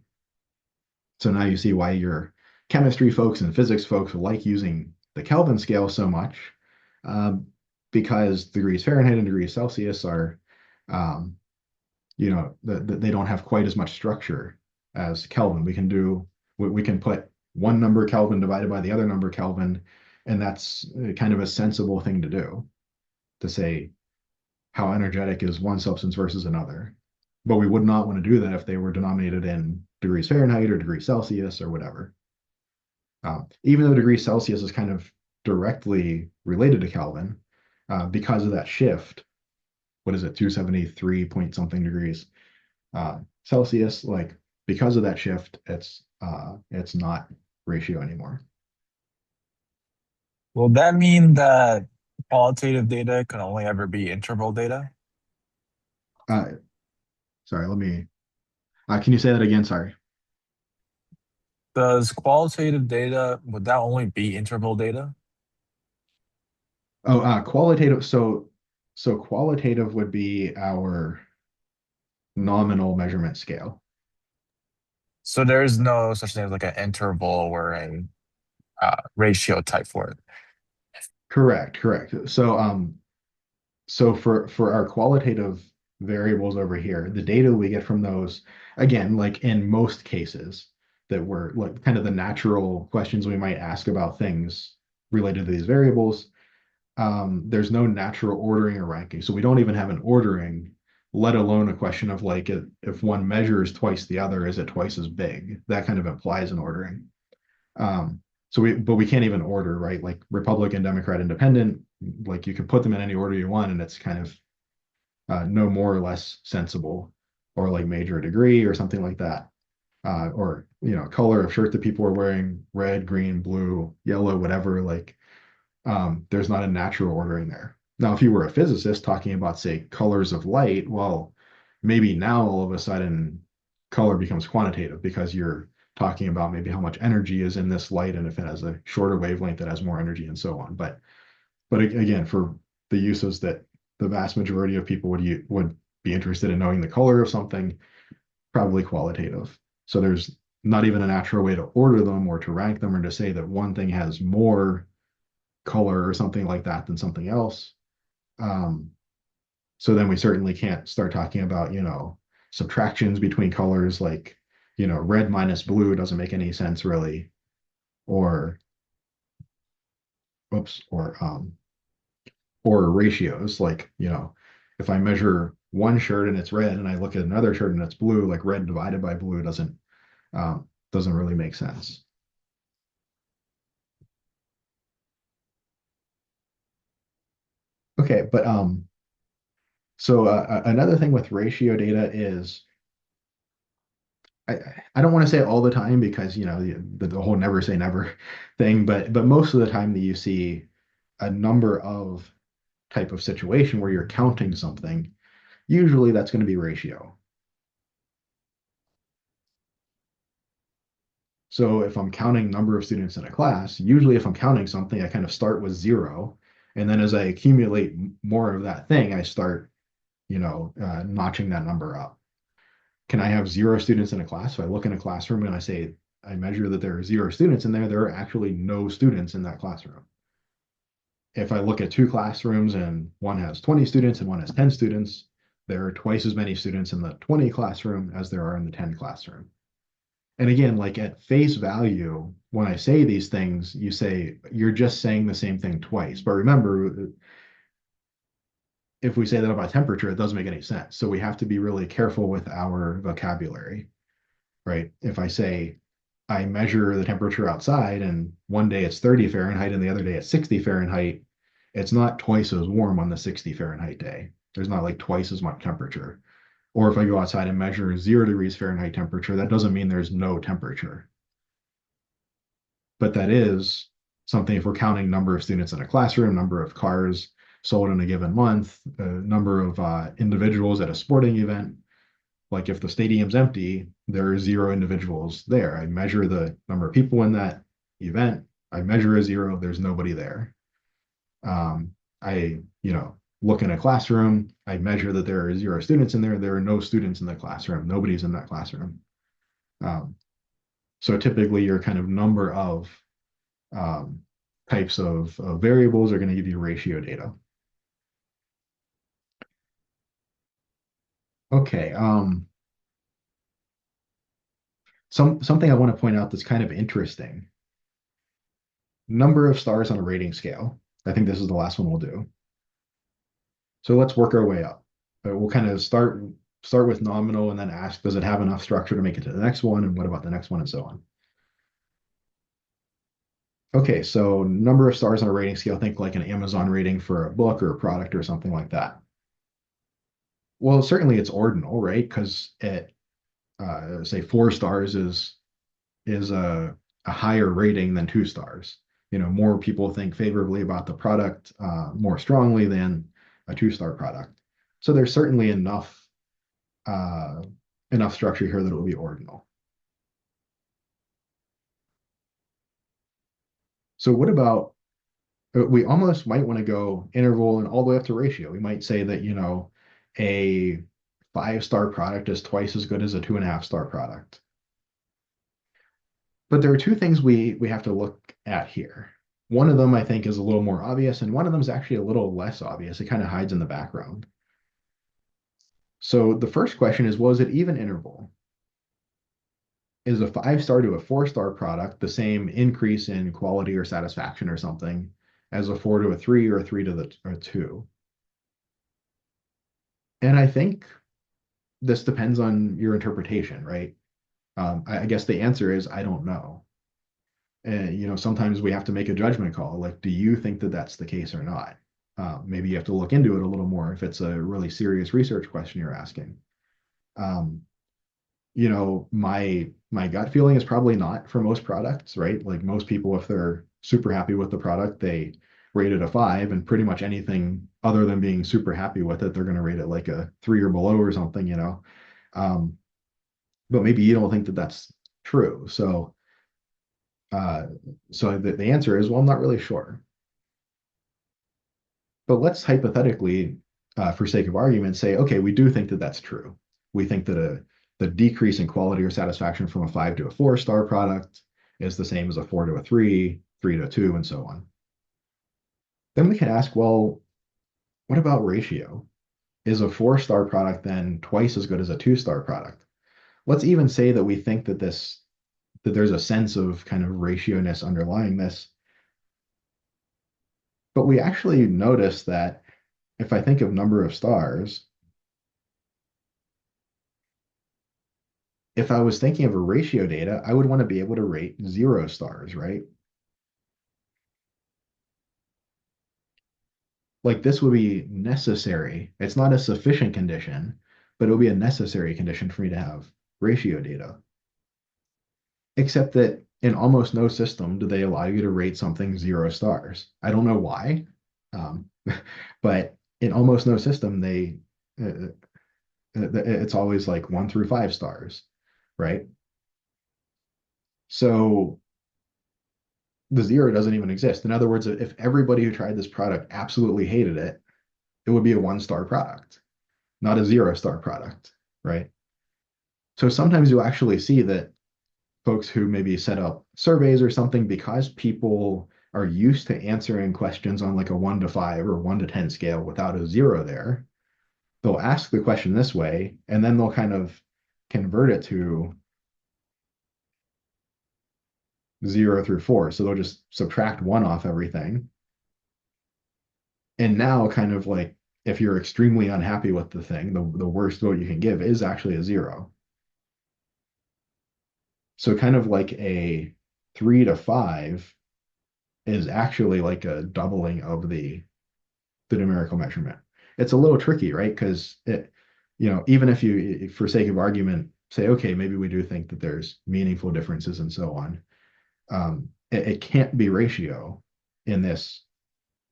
So now you see why your chemistry folks and physics folks like using the Kelvin scale so much, um, because degrees Fahrenheit and degrees Celsius are, um, they don't have quite as much structure as Kelvin. We can put one number Kelvin divided by the other number Kelvin, and that's kind of a sensible thing to do, to say how energetic is one substance versus another. But we would not want to do that if they were denominated in degrees Fahrenheit or degrees Celsius or whatever. Even though degrees Celsius is kind of directly related to Kelvin, because of that shift, what is it, 273 point something degrees Celsius, like because of that shift, it's not ratio anymore. Will that mean that qualitative data can only ever be interval data? Uh, Sorry, can you say that again? Sorry. Does qualitative data, would that only be interval data? Oh, qualitative. So qualitative would be our nominal measurement scale. So there is no such thing as like an interval or a ratio type for it. Correct, correct. So for our qualitative variables over here, the data we get from those, again, like in most cases that were like kind of the natural questions we might ask about things related to these variables, there's no natural ordering or ranking. So we don't even have an ordering, let alone a question of like if one measures twice the other, is it twice as big? That kind of implies an ordering. But we can't even order, right? Like Republican, Democrat, Independent, like you can put them in any order you want, and it's kind of no more or less sensible, or like major degree or something like that. Or color of shirt that people are wearing, red, green, blue, yellow, whatever. Like there's not a natural ordering there. Now, if you were a physicist talking about, say, colors of light, well, maybe now all of a sudden color becomes quantitative because you're talking about maybe how much energy is in this light, and if it has a shorter wavelength, it has more energy, and so on. But again, for the uses that the vast majority of people would be interested in knowing the color of something, probably qualitative. So there's not even a natural way to order them or to rank them or to say that one thing has more color or something like that than something else. Um, so then we certainly can't start talking about, subtractions between colors like, red minus blue doesn't make any sense really, or oops, or ratios like, if I measure one shirt and it's red and I look at another shirt and it's blue, like red divided by blue doesn't really make sense. Okay, but so another thing with ratio data is I, I don't want to say all the time because the whole never say never thing, but most of the time that you see a number of type of situation where you're counting something, usually that's going to be ratio. So if I'm counting number of students in a class, usually if I'm counting something, I kind of start with zero, and then as I accumulate more of that thing, I start notching that number up. Can I have zero students in a class? So I look in a classroom and I measure that there are zero students in there. There are actually no students in that classroom. If I look at two classrooms and one has 20 students and one has 10 students, there are twice as many students in the 20 classroom as there are in the 10 classroom. And again, like at face value, when I say these things, you say you're just saying the same thing twice. But remember, if we say that about temperature, it doesn't make any sense. So we have to be really careful with our vocabulary, right? If I say I measure the temperature outside and one day it's 30 Fahrenheit and the other day it's 60 Fahrenheit, it's not twice as warm on the 60 Fahrenheit day. There's not like twice as much temperature. Or if I go outside and measure 0 degrees Fahrenheit temperature, that doesn't mean there's no temperature. But that is something if we're counting number of students in a classroom, number of cars sold in a given month, number of individuals at a sporting event. Like if the stadium's empty, there are zero individuals there. I measure the number of people in that event. I measure a zero, there's nobody there. I look in a classroom, I measure that there are zero students in there. There are no students in the classroom. Nobody's in that classroom. Um, so typically your kind of number of um, types of variables are going to give you ratio data. Okay. Something I want to point out that's kind of interesting. Number of stars on a rating scale. I think this is the last one we'll do. So let's work our way up. We'll kind of start with nominal and then ask, does it have enough structure to make it to the next one? And what about the next one and so on? Okay, so number of stars on a rating scale, think like an Amazon rating for a book or a product or something like that. Well, certainly it's ordinal, right? Because it say 4 stars is a higher rating than 2 stars. More people think favorably about the product more strongly than a 2-star product. So there's certainly uh, enough structure here that it will be ordinal. So what about we almost might want to go interval and all the way up to ratio. We might say that, a 5-star product is twice as good as a 2.5-star product. But there are two things we have to look at here. One of them I think is a little more obvious, and one of them is actually a little less obvious. It kind of hides in the background. So the first question is, was it even interval? Is a 5-star to a 4-star product the same increase in quality or satisfaction or something as a 4 to a 3 or a 3 to a 2? And I think this depends on your interpretation, right? I guess the answer is I don't know. And sometimes we have to make a judgment call. Like, do you think that that's the case or not? Maybe you have to look into it a little more if it's a really serious research question you're asking. Um, my gut feeling is probably not for most products, right? Like most people, if they're super happy with the product, they rate it a 5, and pretty much anything other than being super happy with it, they're going to rate it like a 3 or below or something. Um, but maybe you don't think that that's true. Uh, so the answer is, well, I'm not really sure. But let's hypothetically, for sake of argument, say, okay, we do think that that's true. We think that the decrease in quality or satisfaction from a 5 to a 4-star product is the same as a 4 to a 3, 3 to a 2, and so on. Then we can ask, well, what about ratio? Is a 4-star product then twice as good as a 2-star product? Let's even say that we think that there's a sense of kind of ratio-ness underlying this. But we actually notice that if I think of number of stars, if I was thinking of a ratio data, I would want to be able to rate 0 stars, right? Like this would be necessary. It's not a sufficient condition, but it would be a necessary condition for me to have ratio data. Except that in almost no system do they allow you to rate something 0 stars. I don't know why, um, but in almost no system, uh, it's always like 1 through 5 stars, right? So the 0 doesn't even exist. In other words, if everybody who tried this product absolutely hated it, it would be a 1-star product, not a 0-star product, right? So sometimes you'll actually see that folks who maybe set up surveys or something, because people are used to answering questions on like a 1 to 5 or 1 to 10 scale without a 0 there, they'll ask the question this way, and then they'll kind of convert it to 0 through 4. So they'll just subtract 1 off everything. And now, kind of like, if you're extremely unhappy with the thing, the worst vote you can give is actually a 0. So kind of like a 3 to 5 is actually like a doubling of the numerical measurement. It's a little tricky, right? Because even if you, for sake of argument, say, okay, maybe we do think that there's meaningful differences and so on, it can't be ratio in this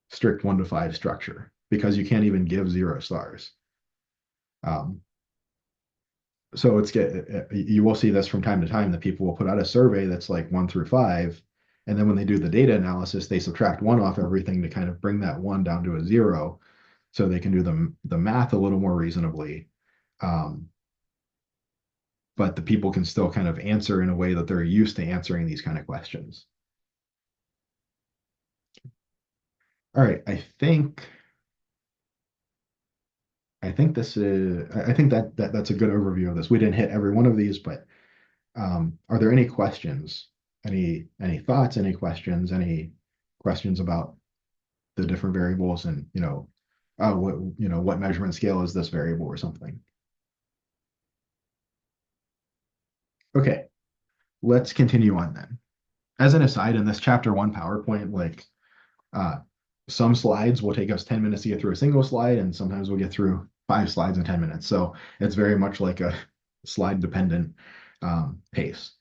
strict 1 to 5 structure because you can't even give 0 stars. Um, so you will see this from time to time that people will put out a survey that's like 1 through 5, and then when they do the data analysis, they subtract 1 off everything to kind of bring that 1 down to a 0, so they can do the math a little more reasonably. Um, but the people can still kind of answer in a way that they're used to answering these kind of questions. All right, I think this is I think that's a good overview of this. We didn't hit every one of these, but are there any questions? Any thoughts? Any questions? Any questions about the different variables and what measurement scale is this variable or something? Okay, let's continue on then. As an aside, in this Chapter 1 PowerPoint, like uh, some slides will take us 10 minutes to get through a single slide, and sometimes we'll get through 5 slides in 10 minutes. So it's very much like a slide dependent pace.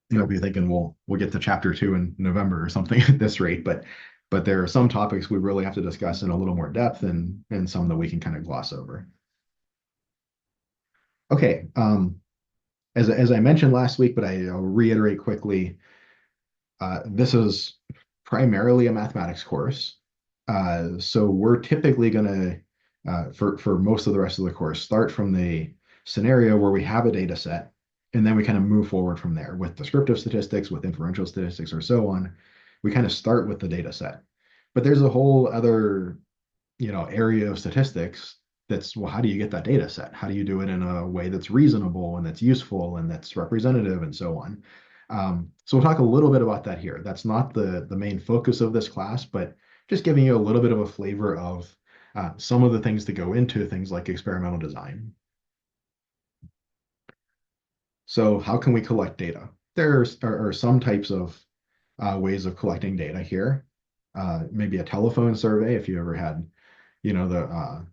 You'll be thinking we'll get to Chapter 2 in November or something at this rate, but there are some topics we really have to discuss in a little more depth, and some that we can kind of gloss over. Okay, as I mentioned last week, but I'll reiterate quickly, this is primarily a mathematics course. So we're typically going to, for most of the rest of the course, start from the scenario where we have a data set, and then we kind of move forward from there with descriptive statistics, with inferential statistics, or so on. We kind of start with the data set. But there's a whole other, area of statistics that's, well, how do you get that data set? How do you do it in a way that's reasonable and that's useful and that's representative and so on? So we'll talk a little bit about that here. That's not the main focus of this class, but just giving you a little bit of a flavor of some of the things that go into things like experimental design. So how can we collect data? Are some types of ways of collecting data here. Maybe a telephone survey if you ever had, the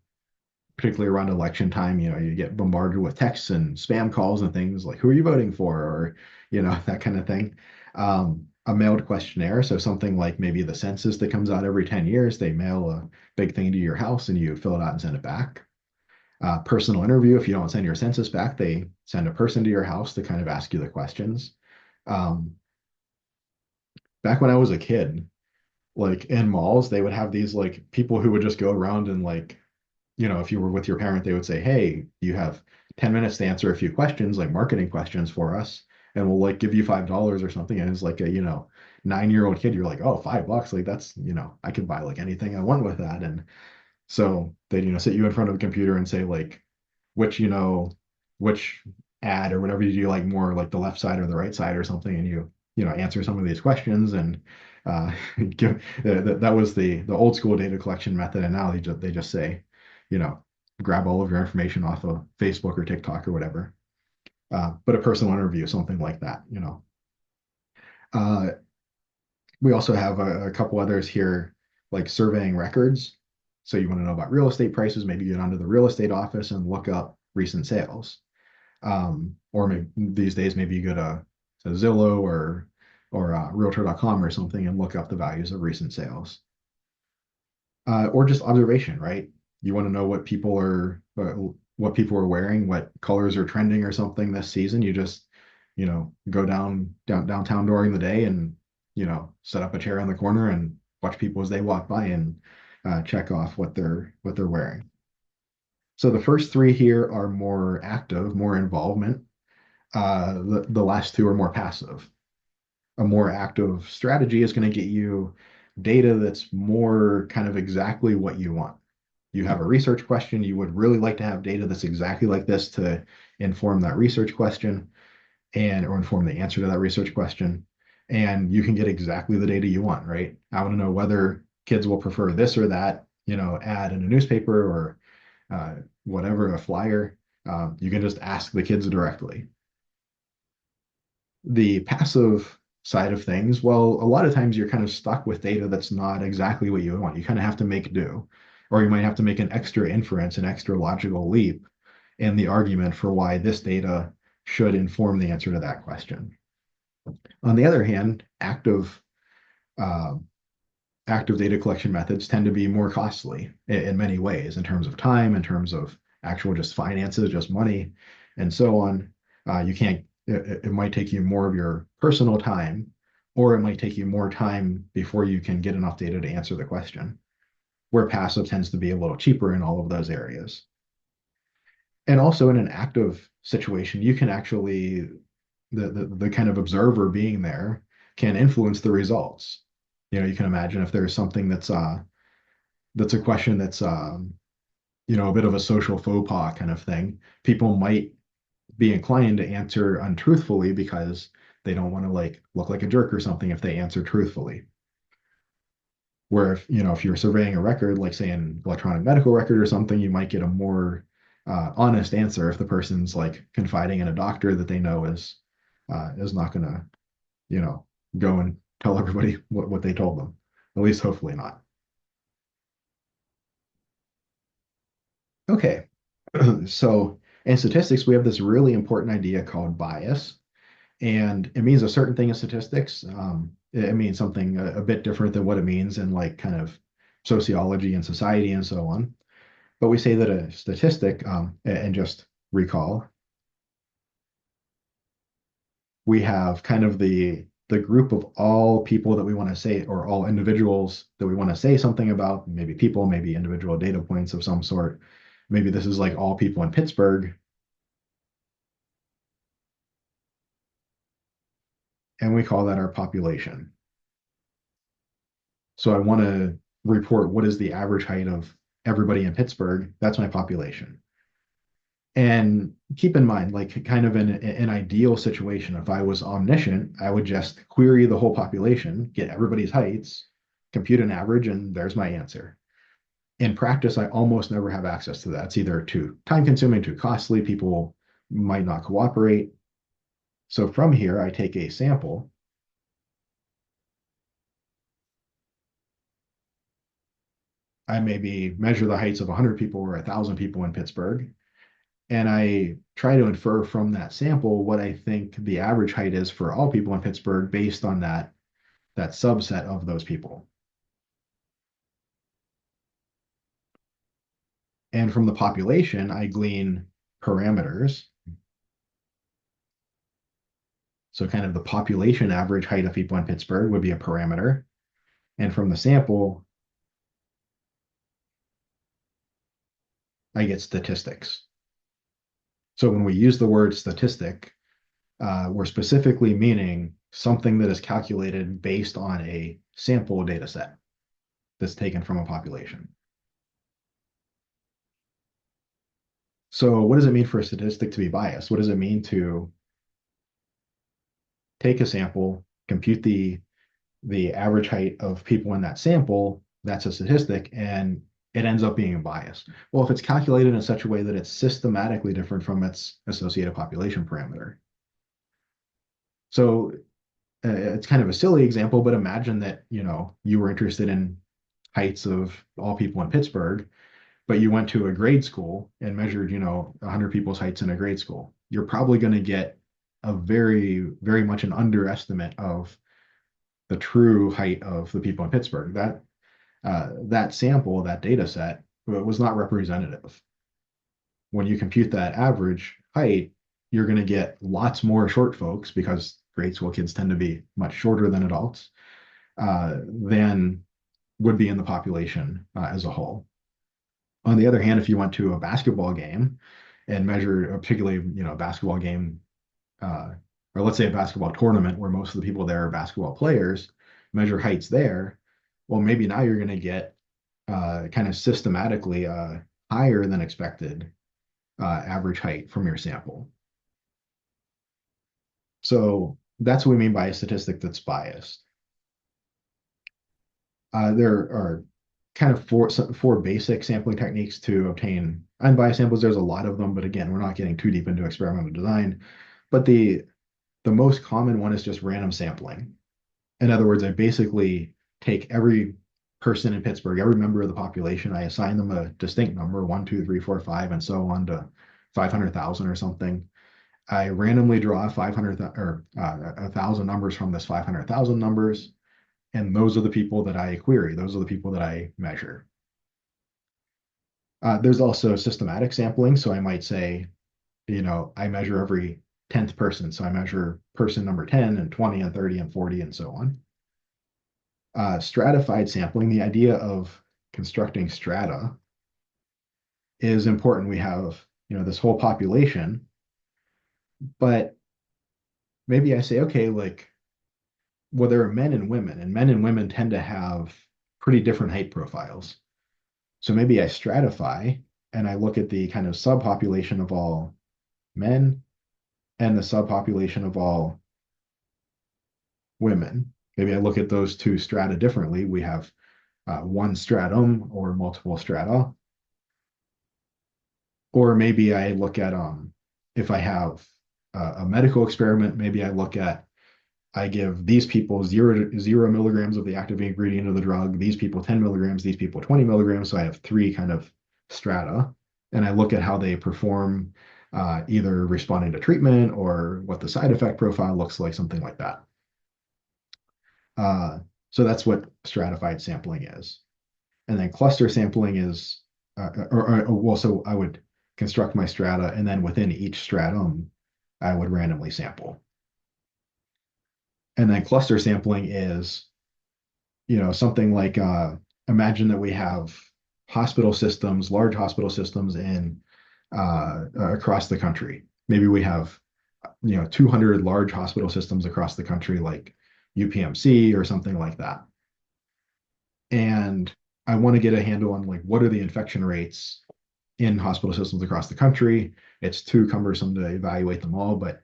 particularly around election time, you get bombarded with texts and spam calls and things like, who are you voting for? Or, that kind of thing. A mailed questionnaire. So something like maybe the census that comes out every 10 years, they mail a big thing to your house and you fill it out and send it back. Personal interview. If you don't send your census back, they send a person to your house to kind of ask you the questions. Um, Back when I was a kid, like in malls, they would have these like people who would just go around and like, if you were with your parent, they would say, hey, you have 10 minutes to answer a few questions, like marketing questions for us, and we'll like give you $5 or something. And it's like a, 9-year-old kid, you're like, oh, $5. Like that's, I could buy like anything I want with that. And so they'd, sit you in front of a computer and say like, which, which ad or whatever you do like more like the left side or the right side or something, and answer some of these questions and give that was the old school data collection method. And now they just say, you know, grab all of your information off of Facebook or TikTok or whatever. But a personal interview, something like that. Uh, we also have a couple others here, like surveying records. So you want to know about real estate prices, maybe get onto the real estate office and look up recent sales. Or maybe, these days, maybe you go to Zillow or Realtor.com or something and look up the values of recent sales. Or just observation, right? You want to know what people are wearing, what colors are trending or something this season. You just, go downtown during the day and, set up a chair in the corner and watch people as they walk by and check off what they're wearing. So the first three here are more active, more involvement. The last two are more passive. A more active strategy is going to get you data that's more kind of exactly what you want. You have a research question, you would really like to have data that's exactly like this to inform that research question or inform the answer to that research question. And you can get exactly the data you want, right? I want to know whether kids will prefer this or that, ad in a newspaper or whatever, a flyer. You can just ask the kids directly. The passive side of things, well, a lot of times you're kind of stuck with data that's not exactly what you want. You kind of have to make do, or you might have to make an extra inference, an extra logical leap in the argument for why this data should inform the answer to that question. On the other hand, uh, active data collection methods tend to be more costly in many ways in terms of time, in terms of actual just finances, just money, and so on. You can't, it might take you more of your personal time, or it might take you more time before you can get enough data to answer the question, where passive tends to be a little cheaper in all of those areas. And also in an active situation, you can actually, the kind of observer being there can influence the results. You can imagine if there's something that's a question that's a bit of a social faux pas kind of thing. People might be inclined to answer untruthfully because they don't want to like look like a jerk or something if they answer truthfully. Where if you're surveying a record, like say an electronic medical record or something, you might get a more honest answer if the person's like confiding in a doctor that they know is not gonna, you know, go and tell everybody what they told them. At least hopefully not. Okay. So in statistics, we have this really important idea called bias, and it means a certain thing in statistics. It means something a bit different than what it means in like kind of sociology and society and so on. But we say that a statistic, and just recall, we have kind of the the group of all people that we want to say, or all individuals that we want to say something about, maybe people, maybe individual data points of some sort. Maybe this is like all people in Pittsburgh, and we call that our population. So I want to report what is the average height of everybody in Pittsburgh. That's my population. And keep in mind, like kind of in an ideal situation, if I was omniscient, I would just query the whole population, get everybody's heights, compute an average, and there's my answer. In practice, I almost never have access to that. It's either too time consuming, too costly, people might not cooperate. So from here, I take a sample. I maybe measure the heights of 100 people or 1,000 people in Pittsburgh, and I try to infer from that sample what I think the average height is for all people in Pittsburgh based on that subset of those people. And from the population, I glean parameters. So kind of the population average height of people in Pittsburgh would be a parameter. And from the sample, I get statistics. So when we use the word statistic, we're specifically meaning something that is calculated based on a sample data set that's taken from a population. So what does it mean for a statistic to be biased? What does it mean to take a sample, compute the average height of people in that sample? That's a statistic, and it ends up being biased. Well, if it's calculated in such a way that it's systematically different from its associated population parameter. So it's kind of a silly example, but imagine that, you were interested in heights of all people in Pittsburgh, but you went to a grade school and measured, 100 people's heights in a grade school. You're probably going to get a very, very much an underestimate of the true height of the people in Pittsburgh. That sample, that data set, was not representative. When you compute that average height, you're going to get lots more short folks because grade school kids tend to be much shorter than adults than would be in the population as a whole. On the other hand, if you went to a basketball game and measured, particularly, a basketball game, or let's say a basketball tournament where most of the people there are basketball players, measure heights there, well, maybe now you're going to get kind of systematically higher than expected average height from your sample. So that's what we mean by a statistic that's biased. There are kind of four basic sampling techniques to obtain unbiased samples. There's a lot of them, but again, we're not getting too deep into experimental design. But the most common one is just random sampling. In other words, I basically take every person in Pittsburgh, every member of the population, I assign them a distinct number, 1, 2, 3, 4, 5, and so on to 500,000 or something. I randomly draw 500 or 1,000 numbers from this 500,000 numbers, and those are the people that I query. Those are the people that I measure. There's also systematic sampling. So I might say, I measure every 10th person. So I measure person number 10 and 20 and 30 and 40 and so on. Stratified sampling, the idea of constructing strata is important. We have, this whole population, but maybe I say, okay, like, well, there are men and men and women tend to have pretty different height profiles. So maybe I stratify and I look at the kind of subpopulation of all men and the subpopulation of all women. Maybe I look at those two strata differently. We have one stratum or multiple strata. Or maybe I look at if I have a medical experiment, maybe I give these people 0 milligrams of the active ingredient of the drug, these people 10 milligrams, these people 20 milligrams. So I have three kind of strata, and I look at how they perform, either responding to treatment or what the side effect profile looks like, something like that. So that's what stratified sampling is. And then cluster sampling is, well, so I would construct my strata, and then within each stratum, I would randomly sample. And then cluster sampling is, something like imagine that we have hospital systems, large hospital systems in across the country. Maybe we have 200 large hospital systems across the country, like UPMC or something like that. And I want to get a handle on like what are the infection rates in hospital systems across the country. It's too cumbersome to evaluate them all, but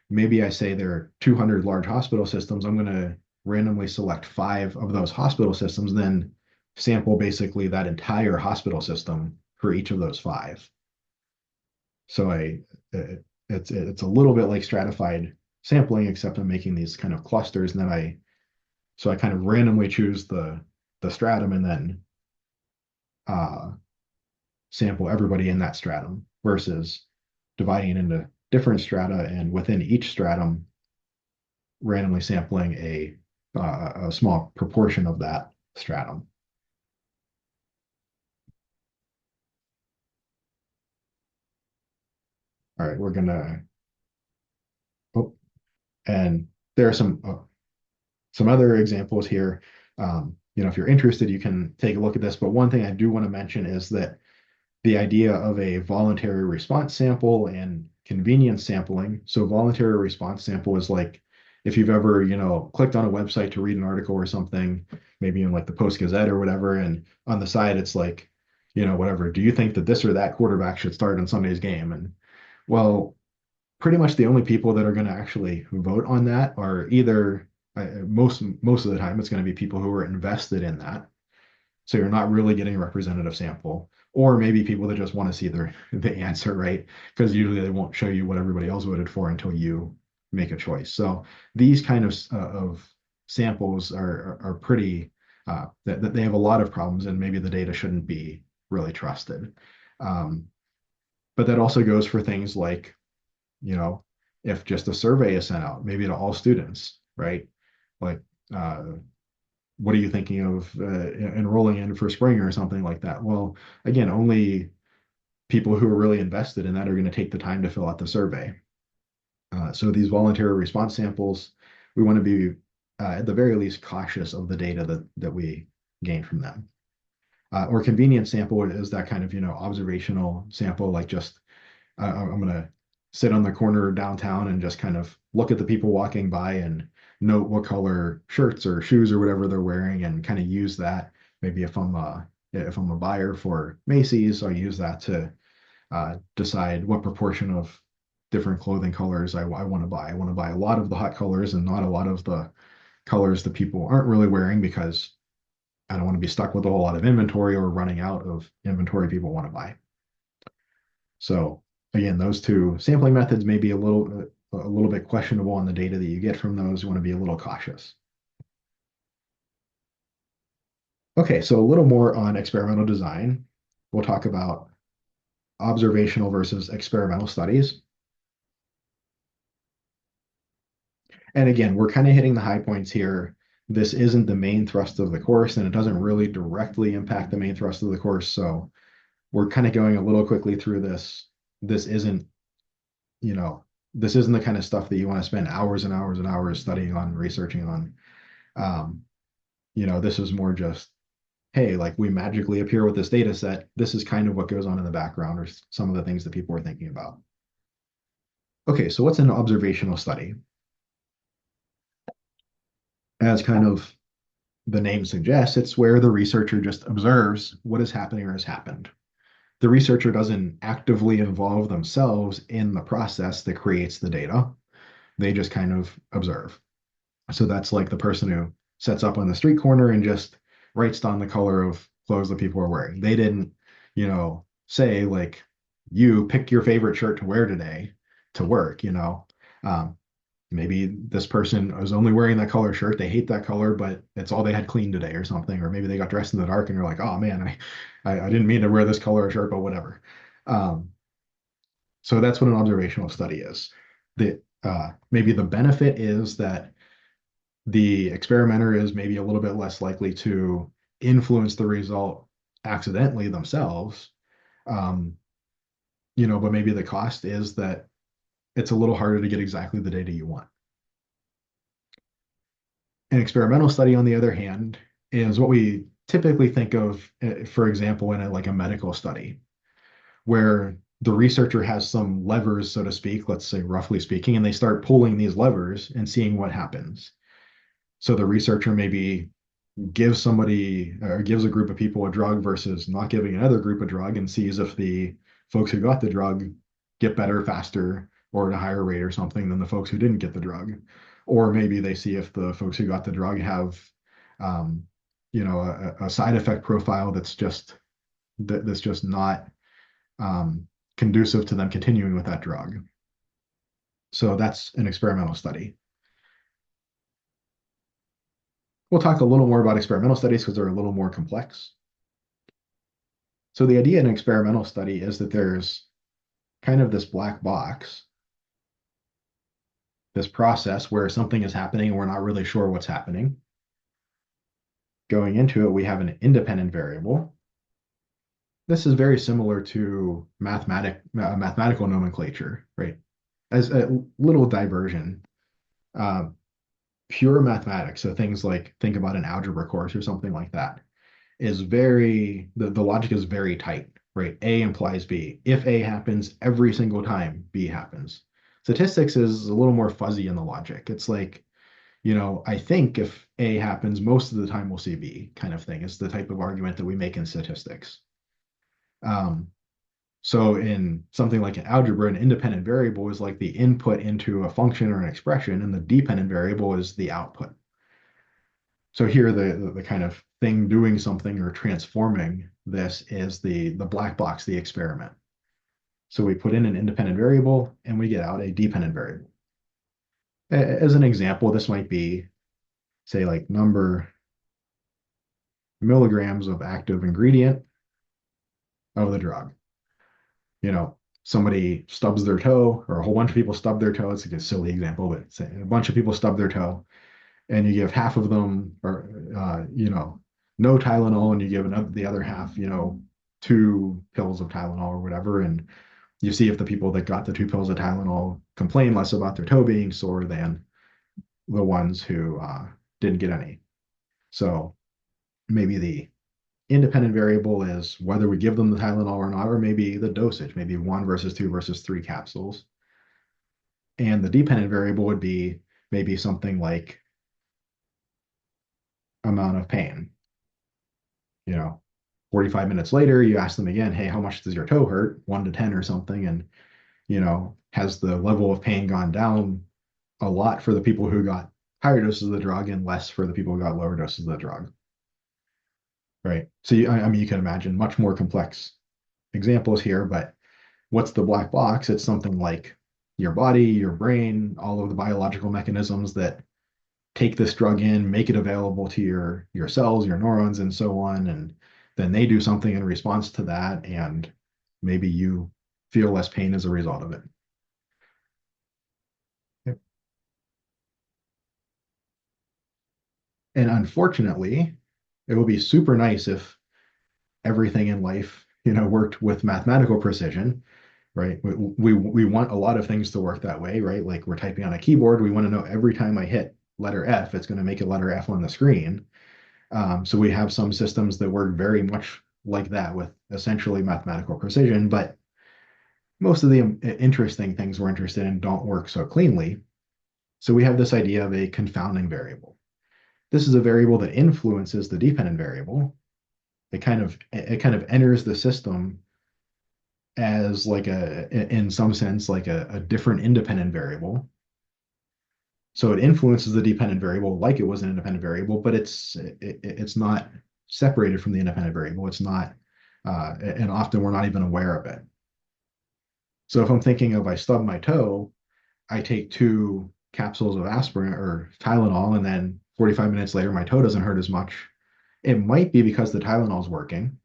maybe I say there are 200 large hospital systems. I'm going to randomly select five of those hospital systems, then sample basically that entire hospital system for each of those five. So it's a little bit like stratified sampling, except I'm making these kind of clusters, and then I kind of randomly choose the stratum and then uh, sample everybody in that stratum versus dividing it into different strata and within each stratum randomly sampling a small proportion of that stratum. All right, we're gonna, oh, and there are some other examples here. If you're interested, you can take a look at this. But one thing I do want to mention is that the idea of a voluntary response sample and convenience sampling. So voluntary response sample is like if you've ever, clicked on a website to read an article or something, maybe in like the Post Gazette or whatever, and on the side it's like, whatever, do you think that this or that quarterback should start in Sunday's game? And well, pretty much the only people that are going to actually vote on that are either most of the time it's going to be people who are invested in that, so you're not really getting a representative sample, or maybe people that just want to see the answer, right? Because usually they won't show you what everybody else voted for until you make a choice. So these kind of samples are pretty that they have a lot of problems, and maybe the data shouldn't be really trusted. Um, but that also goes for things like, you know, if just a survey is sent out, maybe to all students, right? Like, uh, what are you thinking of enrolling in for spring or something like that? Well, again, only people who are really invested in that are going to take the time to fill out the survey. So these voluntary response samples, we want to be at the very least cautious of the data that we gain from them. Or convenience sample is that kind of observational sample, like just I'm going to sit on the corner downtown and just kind of look at the people walking by and note what color shirts or shoes or whatever they're wearing and kind of use that. Maybe if I'm a buyer for Macy's, I use that to decide what proportion of different clothing colors I want to buy. I want to buy a lot of the hot colors and not a lot of the colors that people aren't really wearing, because I don't want to be stuck with a whole lot of inventory or running out of inventory people want to buy. So again, those two sampling methods may be a little bit questionable on the data that you get from those. You want to be a little cautious. Okay, so a little more on experimental design. We'll talk about observational versus experimental studies. And again, we're kind of hitting the high points here. This isn't the main thrust of the course, and it doesn't really directly impact the main thrust of the course. So we're kind of going a little quickly through this. This isn't, you know, this isn't the kind of stuff that you want to spend hours and hours and hours studying on, researching on. Um, this is more just, hey, like we magically appear with this data set. This is kind of what goes on in the background, or some of the things that people are thinking about. Okay, so what's an observational study? As kind of the name suggests, it's where the researcher just observes what is happening or has happened. The researcher doesn't actively involve themselves in the process that creates the data. They just kind of observe. So that's like the person who sets up on the street corner and just writes down the color of clothes that people are wearing. They didn't, say like, you pick your favorite shirt to wear today to work. Um, Maybe this person is only wearing that color shirt. They hate that color, but it's all they had clean today or something. Or maybe they got dressed in the dark and you're like, oh man, I didn't mean to wear this color shirt, but whatever. Um, so that's what an observational study is. Maybe the benefit is that the experimenter is maybe a little bit less likely to influence the result accidentally themselves. Um, but maybe the cost is that it's a little harder to get exactly the data you want. An experimental study, on the other hand, is what we typically think of, for example, in like a medical study, where the researcher has some levers, so to speak, let's say roughly speaking, and they start pulling these levers and seeing what happens. So the researcher maybe gives somebody or gives a group of people a drug versus not giving another group a drug and sees if the folks who got the drug get better faster or at a higher rate or something than the folks who didn't get the drug. Or maybe they see if the folks who got the drug have, um, a side effect profile that's just not um, conducive to them continuing with that drug. So that's an experimental study. We'll talk a little more about experimental studies because they're a little more complex. So the idea in an experimental study is that there's kind of this black box, this process where something is happening and we're not really sure what's happening. Going into it, we have an independent variable. This is very similar to mathematical nomenclature, right? As a little diversion, uh, pure mathematics, so things like think about an algebra course or something like that, is the logic is very tight, right? A implies B. If A happens, every single time B happens. Statistics is a little more fuzzy in the logic. It's like, I think if A happens, most of the time we'll see B kind of thing. It's the type of argument that we make in statistics. Um, so in something like an algebra, an independent variable is like the input into a function or an expression, and the dependent variable is the output. So here, the kind of thing doing something or transforming this is the black box, the experiment. So we put in an independent variable and we get out a dependent variable. As an example, this might be, say, like number milligrams of active ingredient of the drug. Somebody stubs their toe, or a whole bunch of people stub their toe. It's like a silly example, but say a bunch of people stub their toe, and you give half of them, or no Tylenol, and you give the other half, 2 pills of Tylenol or whatever, and you see if the people that got the 2 pills of Tylenol complain less about their toe being sore than the ones who didn't get any. So maybe the independent variable is whether we give them the Tylenol or not, or maybe the dosage, maybe 1 versus 2 versus 3 capsules. And the dependent variable would be maybe something like amount of pain. You know, 45 minutes later, you ask them again, hey, how much does your toe hurt? 1 to 10 or something. And, has the level of pain gone down a lot for the people who got higher doses of the drug and less for the people who got lower doses of the drug? Right. So, I mean, you can imagine much more complex examples here, but what's the black box? It's something like your body, your brain, all of the biological mechanisms that take this drug in, make it available to your cells, your neurons, and so on, and then they do something in response to that, and maybe you feel less pain as a result of it. Yep. And unfortunately, it would be super nice if everything in life, worked with mathematical precision, right? We want a lot of things to work that way, right? Like we're typing on a keyboard, we want to know every time I hit letter F, it's going to make a letter F on the screen. So we have some systems that work very much like that with essentially mathematical precision, but most of the interesting things we're interested in don't work so cleanly. So we have this idea of a confounding variable. This is a variable that influences the dependent variable. It kind of enters the system as like in some sense, like a different independent variable. So it influences the dependent variable like it was an independent variable, but it's not separated from the independent variable. It's not, and often we're not even aware of it. So if I'm thinking of I stub my toe, I take 2 capsules of aspirin or Tylenol, and then 45 minutes later my toe doesn't hurt as much. It might be because the Tylenol is working,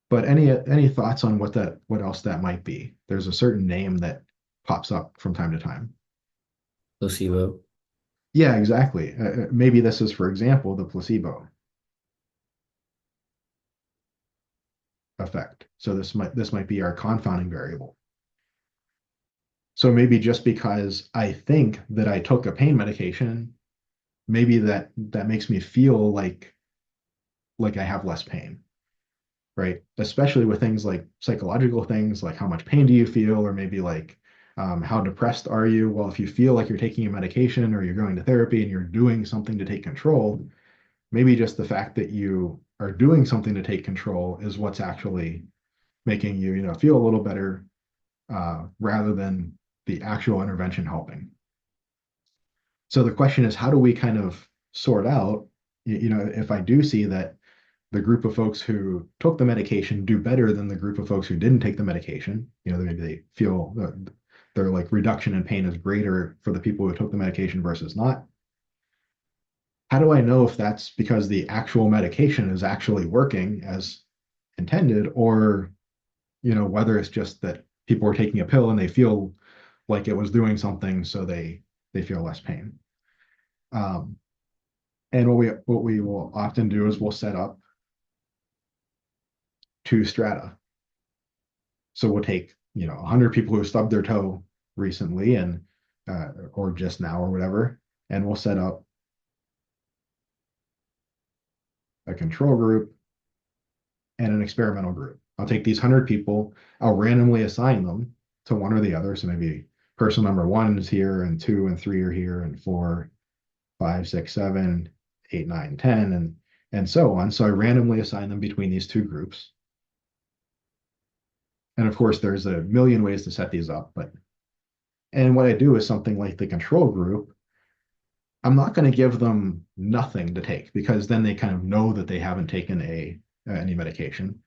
but any thoughts on what else that might be? There's a certain name that pops up from time to time. Placebo. Yeah, exactly. Maybe this is, for example, the placebo effect. So this might be our confounding variable. So maybe just because I think that I took a pain medication maybe that makes me feel like I have less pain, right? Especially with things like psychological things, like how much pain do you feel, or maybe like how depressed are you? Well, if you feel like you're taking a medication or you're going to therapy and you're doing something to take control, maybe just the fact that you are doing something to take control is what's actually making you, feel a little better rather than the actual intervention helping. So the question is, how do we kind of sort out, if I do see that the group of folks who took the medication do better than the group of folks who didn't take the medication, maybe they feel their like reduction in pain is greater for the people who took the medication versus not. How do I know if that's because the actual medication is actually working as intended, or whether it's just that people are taking a pill and they feel like it was doing something, so they feel less pain. Um, and what we will often do is we'll set up two strata. So we'll take 100 people who stubbed their toe recently and or just now or whatever, and we'll set up a control group and an experimental group. I'll take these 100 people, I'll randomly assign them to one or the other. So maybe person number one is here, and two and three are here, and four, five, six, seven, eight, nine, 10, and so on. So I randomly assign them between these two groups. And of course, there's a million ways to set these up, and what I do is something like the control group. I'm not going to give them nothing to take because then they kind of know that they haven't taken any medication.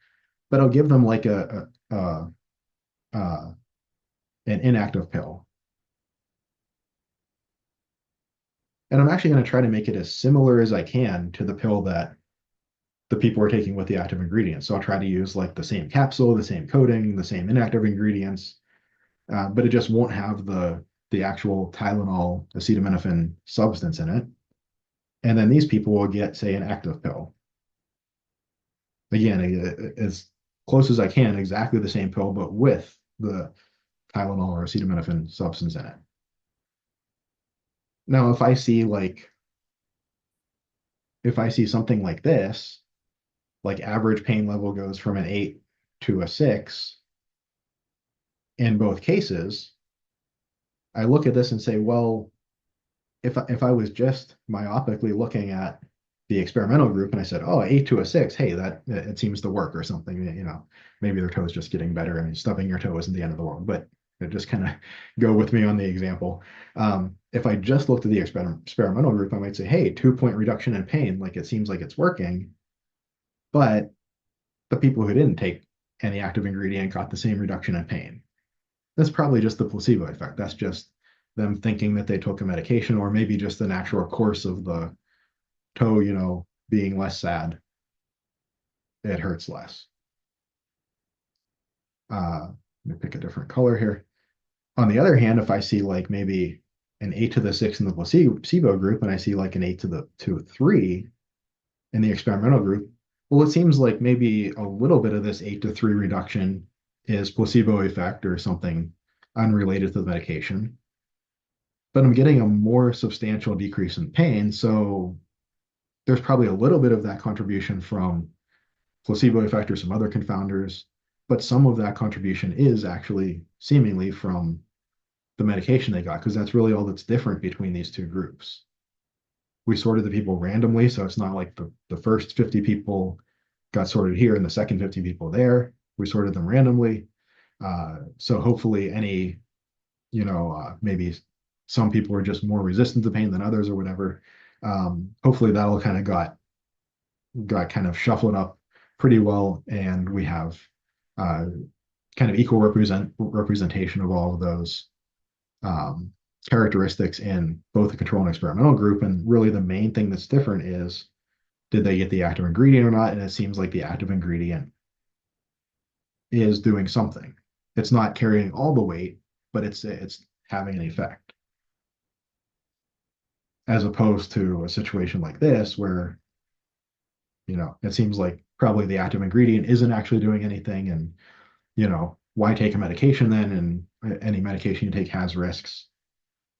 But I'll give them like an inactive pill. And I'm actually going to try to make it as similar as I can to the pill that the people are taking with the active ingredients. So I'll try to use like the same capsule, the same coating, the same inactive ingredients, but it just won't have the actual Tylenol acetaminophen substance in it. And then these people will get, say, an active pill. Again, as close as I can, exactly the same pill, but with the Tylenol or acetaminophen substance in it. Now, if I see something like this, like average pain level goes from an 8 to a 6 in both cases, I look at this and say, well, if I was just myopically looking at the experimental group and I said, oh, 8 to a 6, hey, that it seems to work or something, maybe their toe is just getting better. I mean, stubbing your toe isn't the end of the world, but just kind of go with me on the example. If I just looked at the experimental group, I might say, hey, 2-point reduction in pain, like it seems like it's working. But the people who didn't take any active ingredient got the same reduction in pain. That's probably just the placebo effect. That's just them thinking that they took a medication, or maybe just the natural course of the toe, being less sad. It hurts less. Let me pick a different color here. On the other hand, if I see like maybe an 8 to the 6 in the placebo group, and I see like an 8 to a 3 in the experimental group, well, it seems like maybe a little bit of this 8 to 3 reduction is placebo effect or something unrelated to the medication. But I'm getting a more substantial decrease in pain. So there's probably a little bit of that contribution from placebo effect or some other confounders, but some of that contribution is actually seemingly from the medication they got, because that's really all that's different between these two groups. We sorted the people randomly, so it's not like the first 50 people got sorted here and the second 50 people there. We sorted them randomly. So hopefully maybe some people are just more resistant to pain than others or whatever. Hopefully that'll kind of got kind of shuffled up pretty well, and we have kind of equal representation of all of those characteristics in both the control and experimental group. And really the main thing that's different is, did they get the active ingredient or not? And it seems like the active ingredient is doing something. It's not carrying all the weight, but it's having an effect. As opposed to a situation like this where, it seems like probably the active ingredient isn't actually doing anything. And, why take a medication then? And any medication you take has risks.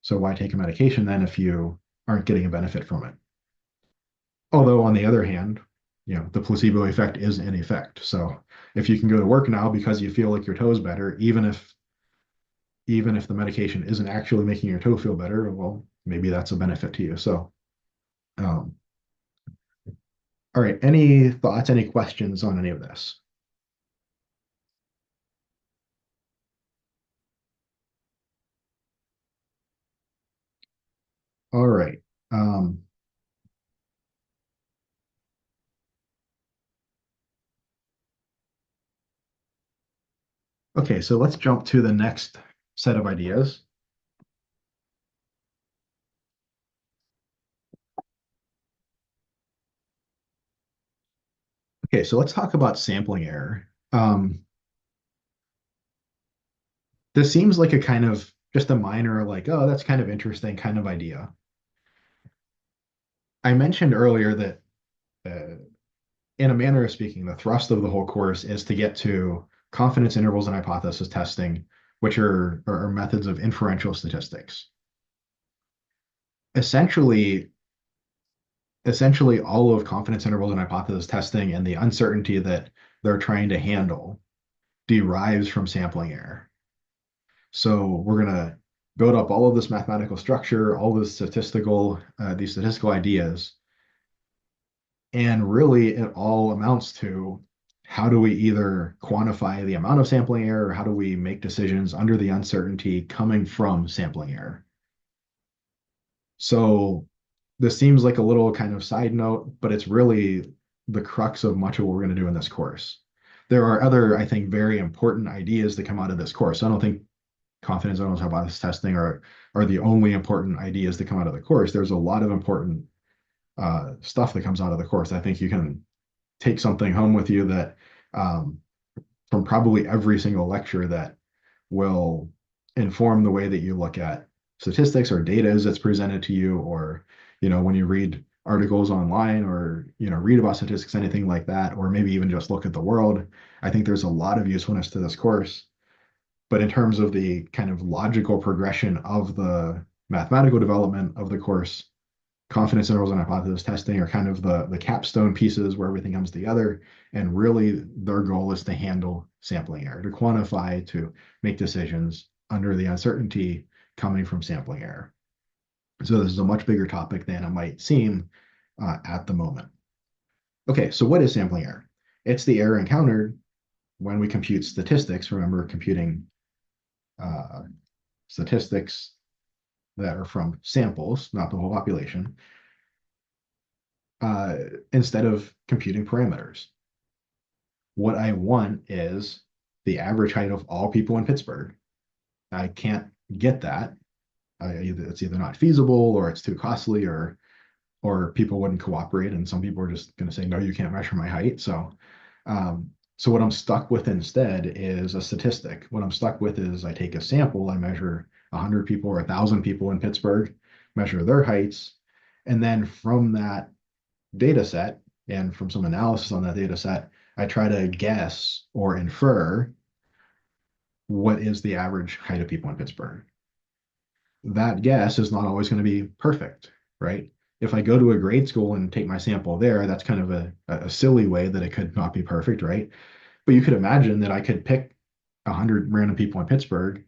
So why take a medication then if you aren't getting a benefit from it. Although on the other hand, the placebo effect is in effect. So if you can go to work now because you feel like your toe's better, even if the medication isn't actually making your toe feel better, well, maybe that's a benefit to you. So, um, all right, any thoughts, any questions on any of this? All right. Okay, so let's jump to the next set of ideas. Okay, so let's talk about sampling error. This seems like a kind of just a minor, like, oh, that's kind of interesting kind of idea. I mentioned earlier that, in a manner of speaking, the thrust of the whole course is to get to confidence intervals and hypothesis testing, which are methods of inferential statistics. Essentially, essentially all of confidence intervals and hypothesis testing and the uncertainty that they're trying to handle derives from sampling error. So we're going to build up all of this mathematical structure, all this these statistical ideas, and really it all amounts to how do we either quantify the amount of sampling error, or how do we make decisions under the uncertainty coming from sampling error? So this seems like a little kind of side note, but it's really the crux of much of what we're going to do in this course. There are other, I think, very important ideas that come out of this course. I don't think confidence intervals hypothesis testing are the only important ideas that come out of the course. There's a lot of important stuff that comes out of the course. I think you can take something home with you that um, from probably every single lecture that will inform the way that you look at statistics or data as it's presented to you, or when you read articles online or read about statistics, anything like that, or maybe even just look at the world. I think there's a lot of usefulness to this course. But in terms of the kind of logical progression of the mathematical development of the course, confidence intervals and hypothesis testing are kind of the capstone pieces where everything comes together. And really, their goal is to handle sampling error, to quantify, to make decisions under the uncertainty coming from sampling error. So this is a much bigger topic than it might seem at the moment. Okay, so what is sampling error? It's the error encountered when we compute statistics. Remember, computing uh, statistics that are from samples, not the whole population, uh, instead of computing parameters. What I want is the average height of all people in Pittsburgh. I can't get that. It's either not feasible or it's too costly or people wouldn't cooperate, and some people are just going to say, no, you can't measure my height. So what I'm stuck with instead is a statistic. What I'm stuck with is I take a sample, I measure 100 people or 1,000 people in Pittsburgh, measure their heights, and then from that data set and from some analysis on that data set, I try to guess or infer what is the average height of people in Pittsburgh. That guess is not always going to be perfect, right? If I go to a grade school and take my sample there, that's kind of a silly way that it could not be perfect, right? But you could imagine that I could pick 100 random people in Pittsburgh,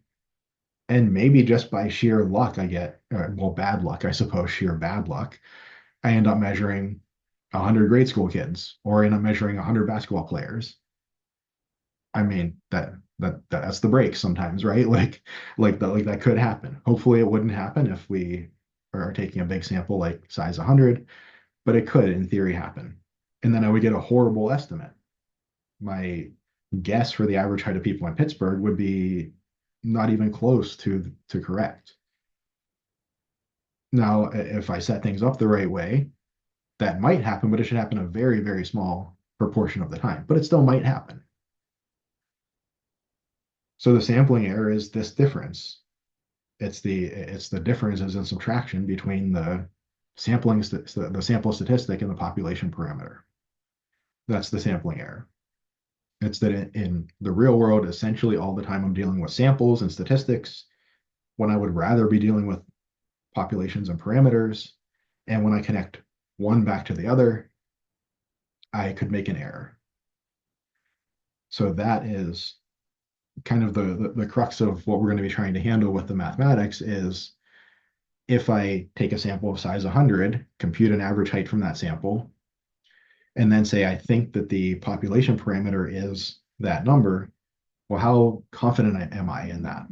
and maybe just by sheer luck, I get, well, bad luck, I suppose, sheer bad luck, I end up measuring 100 grade school kids or end up measuring 100 basketball players. I mean, that's the break sometimes, right? Like that could happen. Hopefully it wouldn't happen if we are taking a big sample like size 100, but it could in theory happen. And then I would get a horrible estimate. My guess for the average height of people in Pittsburgh would be not even close to correct. Now, if I set things up the right way, that might happen, but it should happen a very, very small proportion of the time, but it still might happen. So the sampling error is this difference. It's the differences in subtraction between the the sample statistic and the population parameter. That's the sampling error. It's that in the real world, essentially all the time I'm dealing with samples and statistics when I would rather be dealing with populations and parameters. And when I connect one back to the other, I could make an error. So that is kind of the crux of what we're going to be trying to handle with the mathematics is if I take a sample of size 100, compute an average height from that sample, and then say I think that the population parameter is that number, well, how confident am I in that?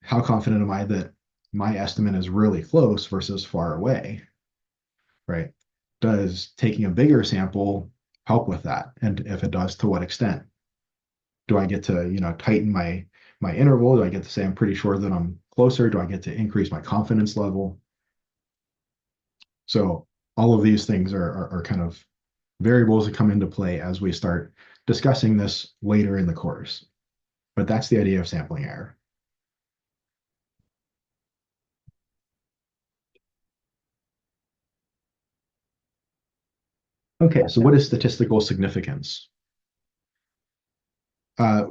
How confident am I that my estimate is really close versus far away, right? Does taking a bigger sample help with that? And if it does, to what extent? Do I get to, tighten my interval? Do I get to say I'm pretty sure that I'm closer? Do I get to increase my confidence level? So all of these things are kind of variables that come into play as we start discussing this later in the course. But that's the idea of sampling error. Okay, so what is statistical significance? Uh,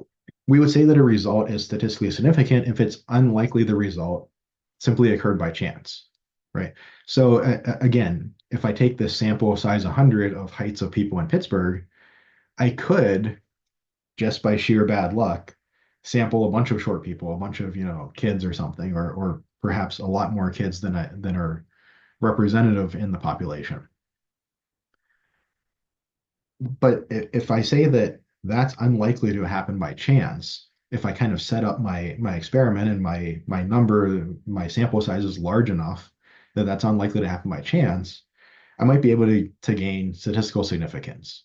we would say that a result is statistically significant if it's unlikely the result simply occurred by chance, right? So again, if I take this sample size 100 of heights of people in Pittsburgh, I could, just by sheer bad luck, sample a bunch of short people, a bunch of, kids or something, or perhaps a lot more kids than are representative in the population. But if I say that that's unlikely to happen by chance, if I kind of set up my experiment and my sample size is large enough that that's unlikely to happen by chance, I might be able to gain statistical significance.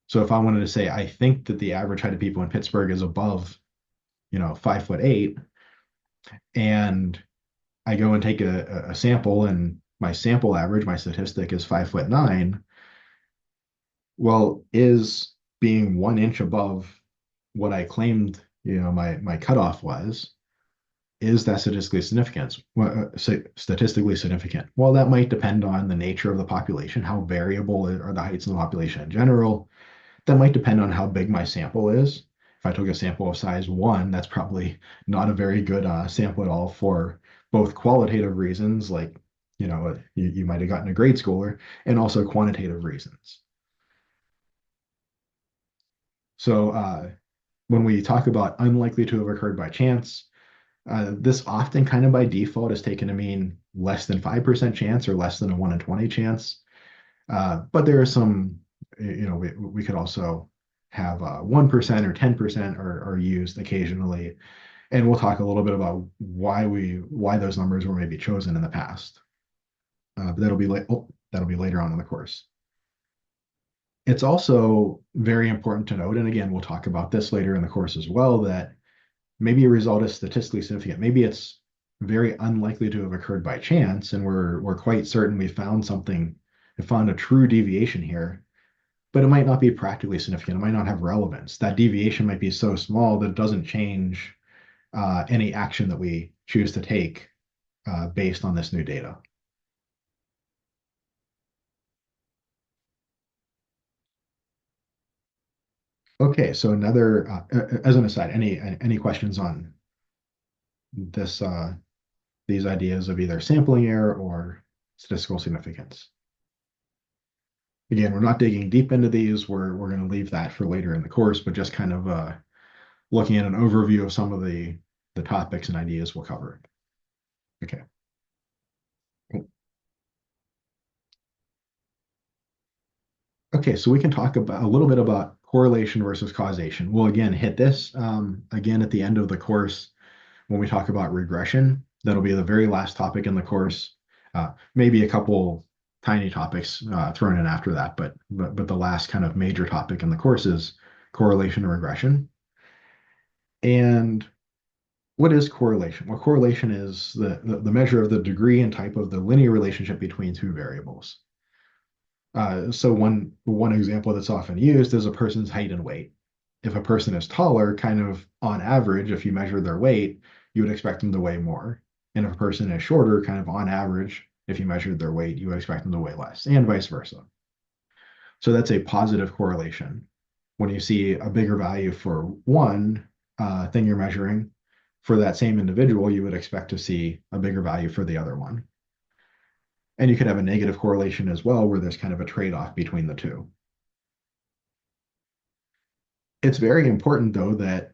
So if I wanted to say I think that the average height of people in Pittsburgh is above, 5'8", and I go and take a sample and my sample average, my statistic is 5'9", well, is being 1 inch above what I claimed, my cutoff was, is that statistically significant? Statistically significant. Well, that might depend on the nature of the population, how variable are the heights in the population in general. That might depend on how big my sample is. If I took a sample of size 1, that's probably not a very good sample at all for both qualitative reasons, like, you might have gotten a grade schooler, and also quantitative reasons. So when we talk about unlikely to have occurred by chance, this often kind of by default is taken to mean less than 5% chance or less than a 1 in 20 chance. But there are some, we could also have 1% or 10% are used occasionally. And we'll talk a little bit about why those numbers were maybe chosen in the past. But that'll be later on in the course. It's also very important to note, and again, we'll talk about this later in the course as well, that maybe a result is statistically significant. Maybe it's very unlikely to have occurred by chance, and we're quite certain we found something, and found a true deviation here, but it might not be practically significant. It might not have relevance. That deviation might be so small that it doesn't change any action that we choose to take based on this new data. Okay, so another, as an aside, any questions on this these ideas of either sampling error or statistical significance? Again, we're not digging deep into these. We're going to leave that for later in the course, but just kind of looking at an overview of some of the topics and ideas we'll cover. Okay. Okay, so we can talk about a little bit about correlation versus causation. We'll again hit this again at the end of the course when we talk about regression. That'll be the very last topic in the course. Maybe a couple tiny topics thrown in after that, but the last kind of major topic in the course is correlation and regression. And what is correlation? Well, correlation is the measure of the degree and type of the linear relationship between two variables. So one example that's often used is a person's height and weight. If a person is taller, kind of on average, if you measure their weight, you would expect them to weigh more. And if a person is shorter, kind of on average, if you measured their weight, you would expect them to weigh less, and vice versa. So that's a positive correlation. When you see a bigger value for one thing you're measuring for that same individual, you would expect to see a bigger value for the other one. And you could have a negative correlation as well, where there's kind of a trade-off between the two. It's very important, though, that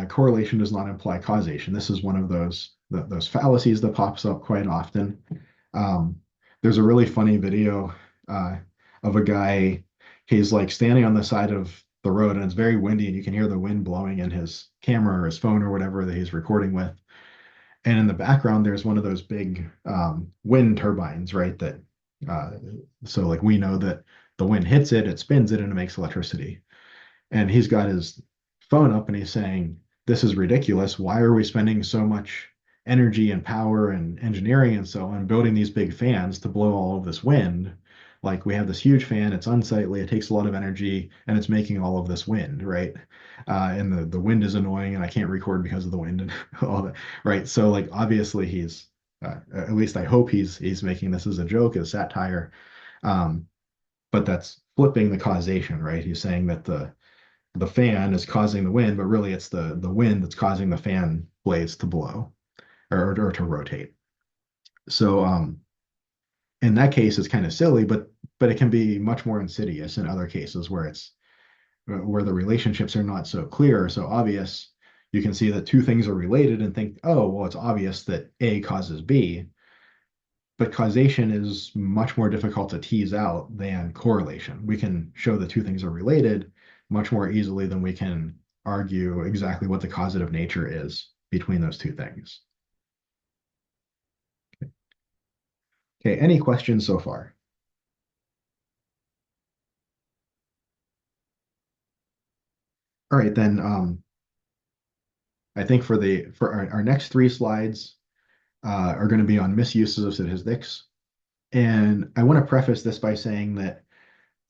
correlation does not imply causation. This is one of those fallacies that pops up quite often. Um, there's a really funny video uh, of a guy. He's like standing on the side of the road, and it's very windy, and you can hear the wind blowing in his camera or his phone or whatever that he's recording with. And in the background, there's one of those big wind turbines, right? That uh, so like we know that the wind hits it, it spins it, and it makes electricity. And he's got his phone up and he's saying, "This is ridiculous. Why are we spending so much energy and power and engineering and so on building these big fans to blow all of this wind? Like we have this huge fan, it's unsightly, it takes a lot of energy, and it's making all of this wind, right? And the wind is annoying, and I can't record because of the wind and all that, right? So like obviously he's at least I hope he's making this as a joke, as satire, um, but that's flipping the causation, right? He's saying that the fan is causing the wind, but really it's the wind that's causing the fan blades to blow or to rotate. So in that case, it's kind of silly, but it can be much more insidious in other cases where it's where the relationships are not so clear or so obvious. You can see that two things are related and think, oh, well, it's obvious that A causes B, but causation is much more difficult to tease out than correlation. We can show the two things are related much more easily than we can argue exactly what the causative nature is between those two things. Okay, any questions so far? All right, then I think for our next three slides are going to be on misuses of statistics. And I want to preface this by saying that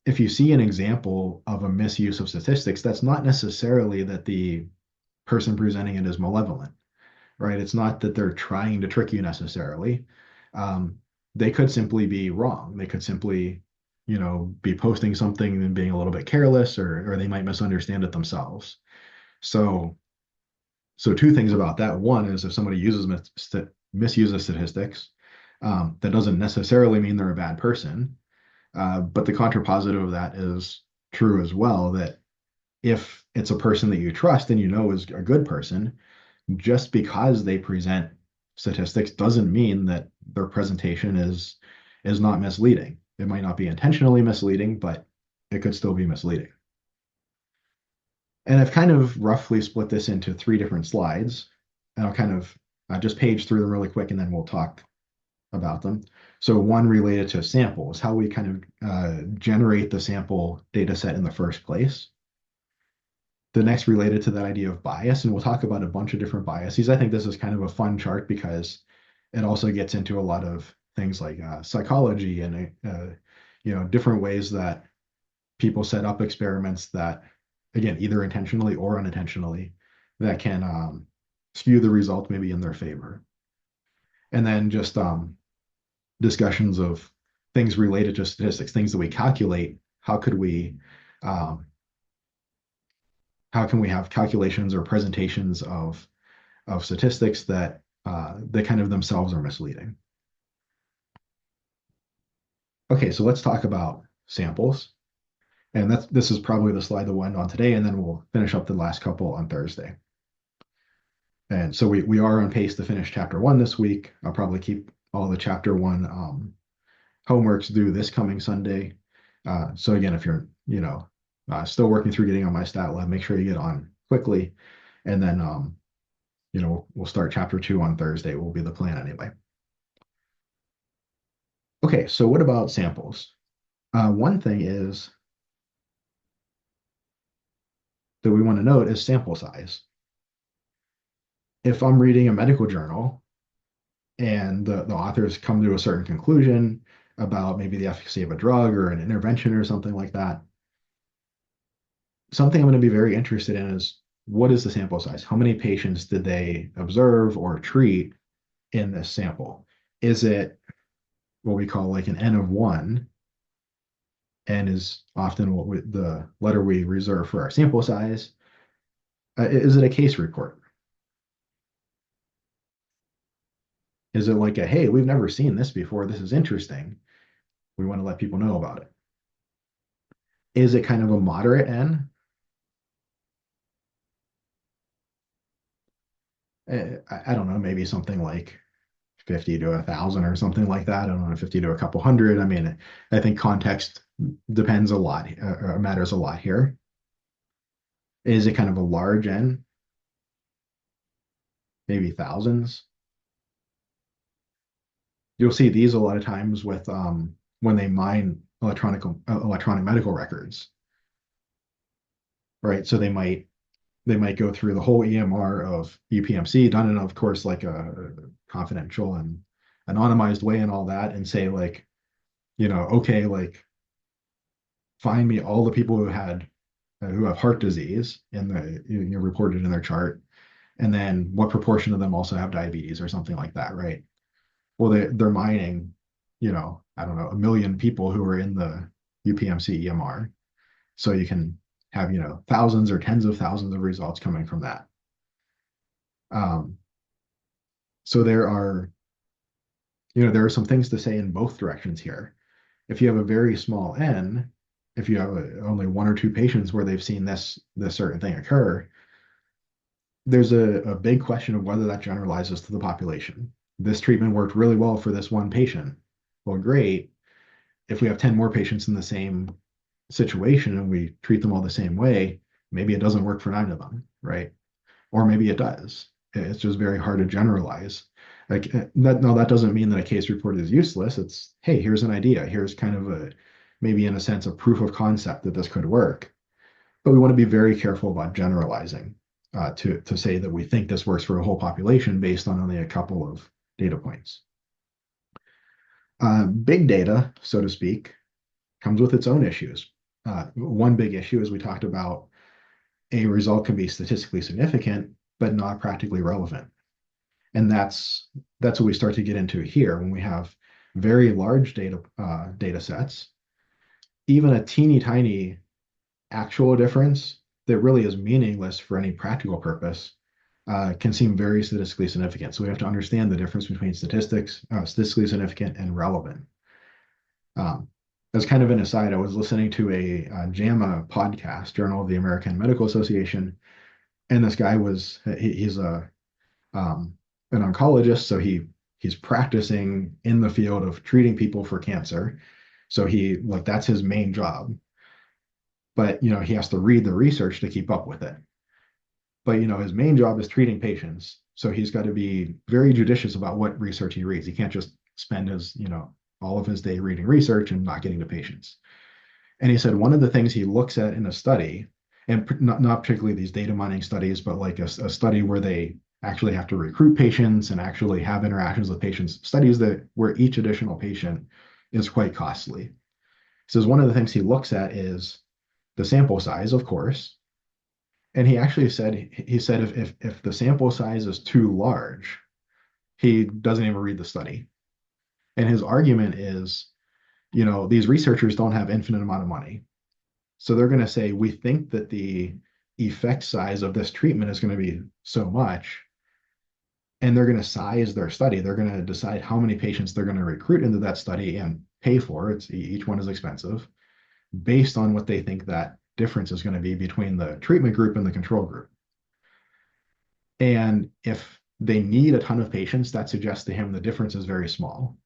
if you see an example of a misuse of statistics, that's not necessarily that the person presenting it is malevolent, right? It's not that they're trying to trick you necessarily. Um, they could simply be wrong. They could simply, be posting something and being a little bit careless, or they might misunderstand it themselves. So, so two things about that. One is if somebody misuses statistics, that doesn't necessarily mean they're a bad person. But the contrapositive of that is true as well, that if it's a person that you trust and you know is a good person, just because they present statistics doesn't mean that their presentation is not misleading. It might not be intentionally misleading, but it could still be misleading. And I've kind of roughly split this into three different slides, and I'll kind of just page through them really quick, and then we'll talk about them. So one related to samples, how we kind of generate the sample data set in the first place. The next related to that idea of bias, and we'll talk about a bunch of different biases. I think this is kind of a fun chart because it also gets into a lot of things like psychology and different ways that people set up experiments that, again, either intentionally or unintentionally, that can skew the result maybe in their favor. And then just discussions of things related to statistics, things that we calculate. Um, how can we have calculations or presentations of statistics that that kind of themselves are misleading? Okay, so let's talk about samples. And this is probably the slide that we'll end on today, and then we'll finish up the last couple on Thursday. And so we are on pace to finish chapter 1 this week. I'll probably keep all the chapter 1 homeworks due this coming Sunday. So again, if you're still working through getting on my stat lab, make sure you get on quickly, and then we'll start chapter 2 on Thursday. Will be the plan anyway. Okay, so what about samples? One thing is that we want to note is sample size. If I'm reading a medical journal and the authors come to a certain conclusion about maybe the efficacy of a drug or an intervention or something like that, something I'm going to be very interested in is what is the sample size? How many patients did they observe or treat in this sample? Is it what we call like an N of 1, and is often the letter we reserve for our sample size? Is it a case report? Is it like a, hey, we've never seen this before, this is interesting, we want to let people know about it? Is it kind of a moderate N? I don't know, maybe something like 50 to 1,000 or something like that. I don't know, 50 to a couple hundred. I mean, I think context depends a lot, matters a lot here. Is it kind of a large N? Maybe thousands. You'll see these a lot of times with when they mine electronic medical records, right? So they might go through the whole EMR of UPMC, done in, of course, like a confidential and anonymized way and all that, and say like, okay, like find me all the people who have heart disease in the reported in their chart, and then what proportion of them also have diabetes or something like that, right? Well, they're mining, I don't know, 1 million people who are in the UPMC EMR, so you can have thousands or tens of thousands of results coming from that. Um, so there are some things to say in both directions here. If you have a very small N, if you have only 1 or 2 patients where they've seen this certain thing occur, there's a big question of whether that generalizes to the population. This treatment worked really well for this one patient. Well, great. If we have 10 more patients in the same situation and we treat them all the same way, maybe it doesn't work for 9 of them, right? Or maybe it does. It's just very hard to generalize. Like that doesn't mean that a case report is useless. It's, hey, here's an idea. Here's kind of maybe in a sense, a proof of concept that this could work. But we want to be very careful about generalizing to say that we think this works for a whole population based on only a couple of data points. Big data, so to speak, comes with its own issues. One big issue, as we talked about, a result can be statistically significant, but not practically relevant. And that's what we start to get into here when we have very large data sets. Even a teeny tiny actual difference that really is meaningless for any practical purpose can seem very statistically significant. So we have to understand the difference between statistically significant and relevant. As kind of an aside, I was listening to a JAMA podcast, Journal of the American Medical Association, and this guy he's an oncologist, so he's practicing in the field of treating people for cancer. So that's his main job. But he has to read the research to keep up with it. But his main job is treating patients, so he's got to be very judicious about what research he reads. He can't just spend all of his day reading research and not getting to patients. And he said one of the things he looks at in a study, and not particularly these data mining studies, but like a study where they actually have to recruit patients and actually have interactions with patients, studies where each additional patient is quite costly. He says one of the things he looks at is the sample size, of course. And he actually said if the sample size is too large, he doesn't even read the study. And his argument is, these researchers don't have infinite amount of money. So they're going to say, we think that the effect size of this treatment is going to be so much. And they're going to size their study. They're going to decide how many patients they're going to recruit into that study and pay for. Each one is expensive based on what they think that difference is going to be between the treatment group and the control group. And if they need a ton of patients, that suggests to him the difference is very small.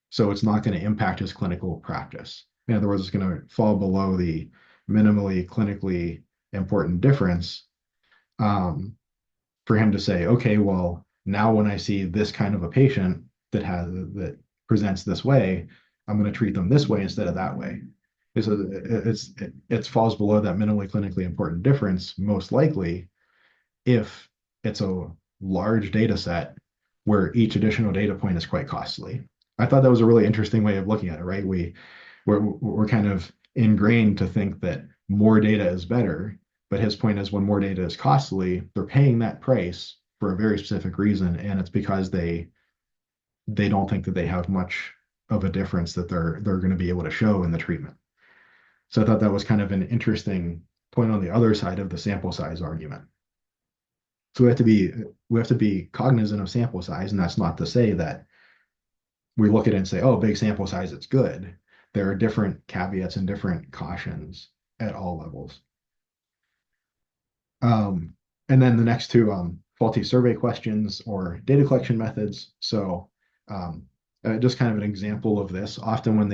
So it's not going to impact his clinical practice. In other words, it's going to fall below the minimally clinically important difference for him to say, okay, well, now when I see this kind of a patient that presents this way, I'm going to treat them this way instead of that way. So it falls below that minimally clinically important difference, most likely, if it's a large data set where each additional data point is quite costly. I thought that was a really interesting way of looking at it, right? We're kind of ingrained to think that more data is better, but his point is when more data is costly, they're paying that price for a very specific reason, and it's because they don't think that they have much of a difference that they're going to be able to show in the treatment. So I thought that was kind of an interesting point on the other side of the sample size argument. So we have to be cognizant of sample size, and that's not to say that we look at it and say, oh, big sample size, it's good. There are different caveats and different cautions at all levels. And then the next two, faulty survey questions or data collection methods. So just kind of an example of this, often when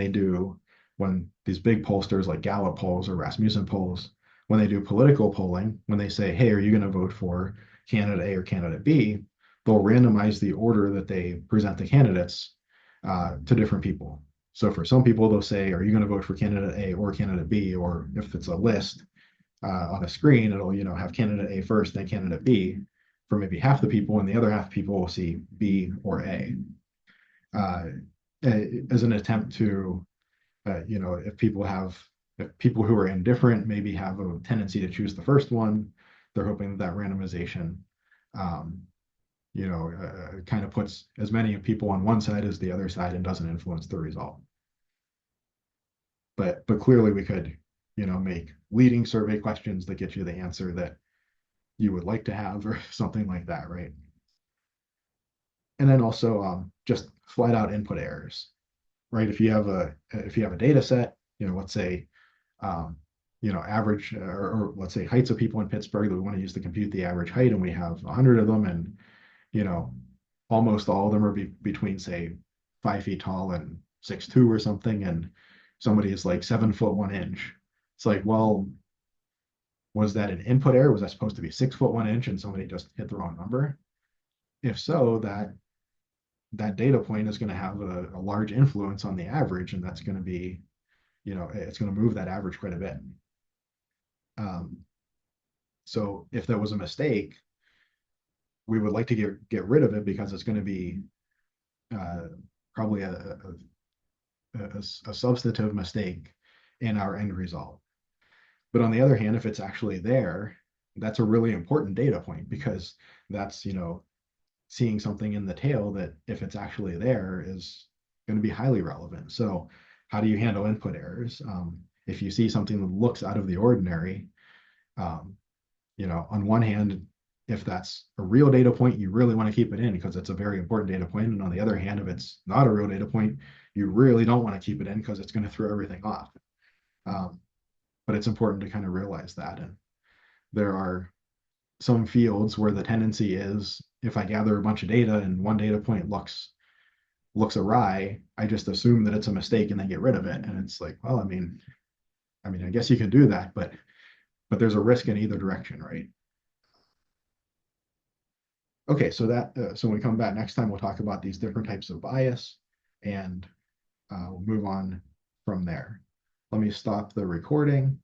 these big pollsters like Gallup polls or Rasmussen polls, when they do political polling, when they say, hey, are you going to vote for candidate A or candidate B, they'll randomize the order that they present the candidates to different people. So for some people, they'll say, are you going to vote for candidate A or candidate B? Or if it's a list on a screen, it'll, have candidate A first, then candidate B for maybe half the people, and the other half of people will see B or A uh, as an attempt to, if people who are indifferent maybe have a tendency to choose the first one, they're hoping that randomization, um, kind of puts as many people on one side as the other side and doesn't influence the result. But clearly we could, make leading survey questions that get you the answer that you would like to have or something like that, right? And then also just flat out input errors, right? If you have a data set, let's say average or let's say heights of people in Pittsburgh that we want to use to compute the average height, and we have 100 of them, and you know almost all of them are between say 5 feet tall and 6'2" or something, and somebody is like 7 foot 1 inch. It's like, well, was that an input error? Was that supposed to be 6 foot 1 inch and somebody just hit the wrong number? If so, that data point is going to have a large influence on the average, and that's going to be, it's going to move that average quite a bit. So if there was a mistake, we would like to get rid of it because it's going to be probably a substantive mistake in our end result. But on the other hand, if it's actually there, that's a really important data point because that's, seeing something in the tail that if it's actually there is going to be highly relevant. So how do you handle input errors? If you see something that looks out of the ordinary, on one hand, if that's a real data point, you really want to keep it in because it's a very important data point. And on the other hand, if it's not a real data point, you really don't want to keep it in because it's going to throw everything off. But it's important to kind of realize that. And there are some fields where the tendency is if I gather a bunch of data and one data point looks awry, I just assume that it's a mistake and then get rid of it. And it's like, well, I mean, I guess you can do that, but there's a risk in either direction, right? Okay, so when we come back next time, we'll talk about these different types of bias, and we'll move on from there. Let me stop the recording.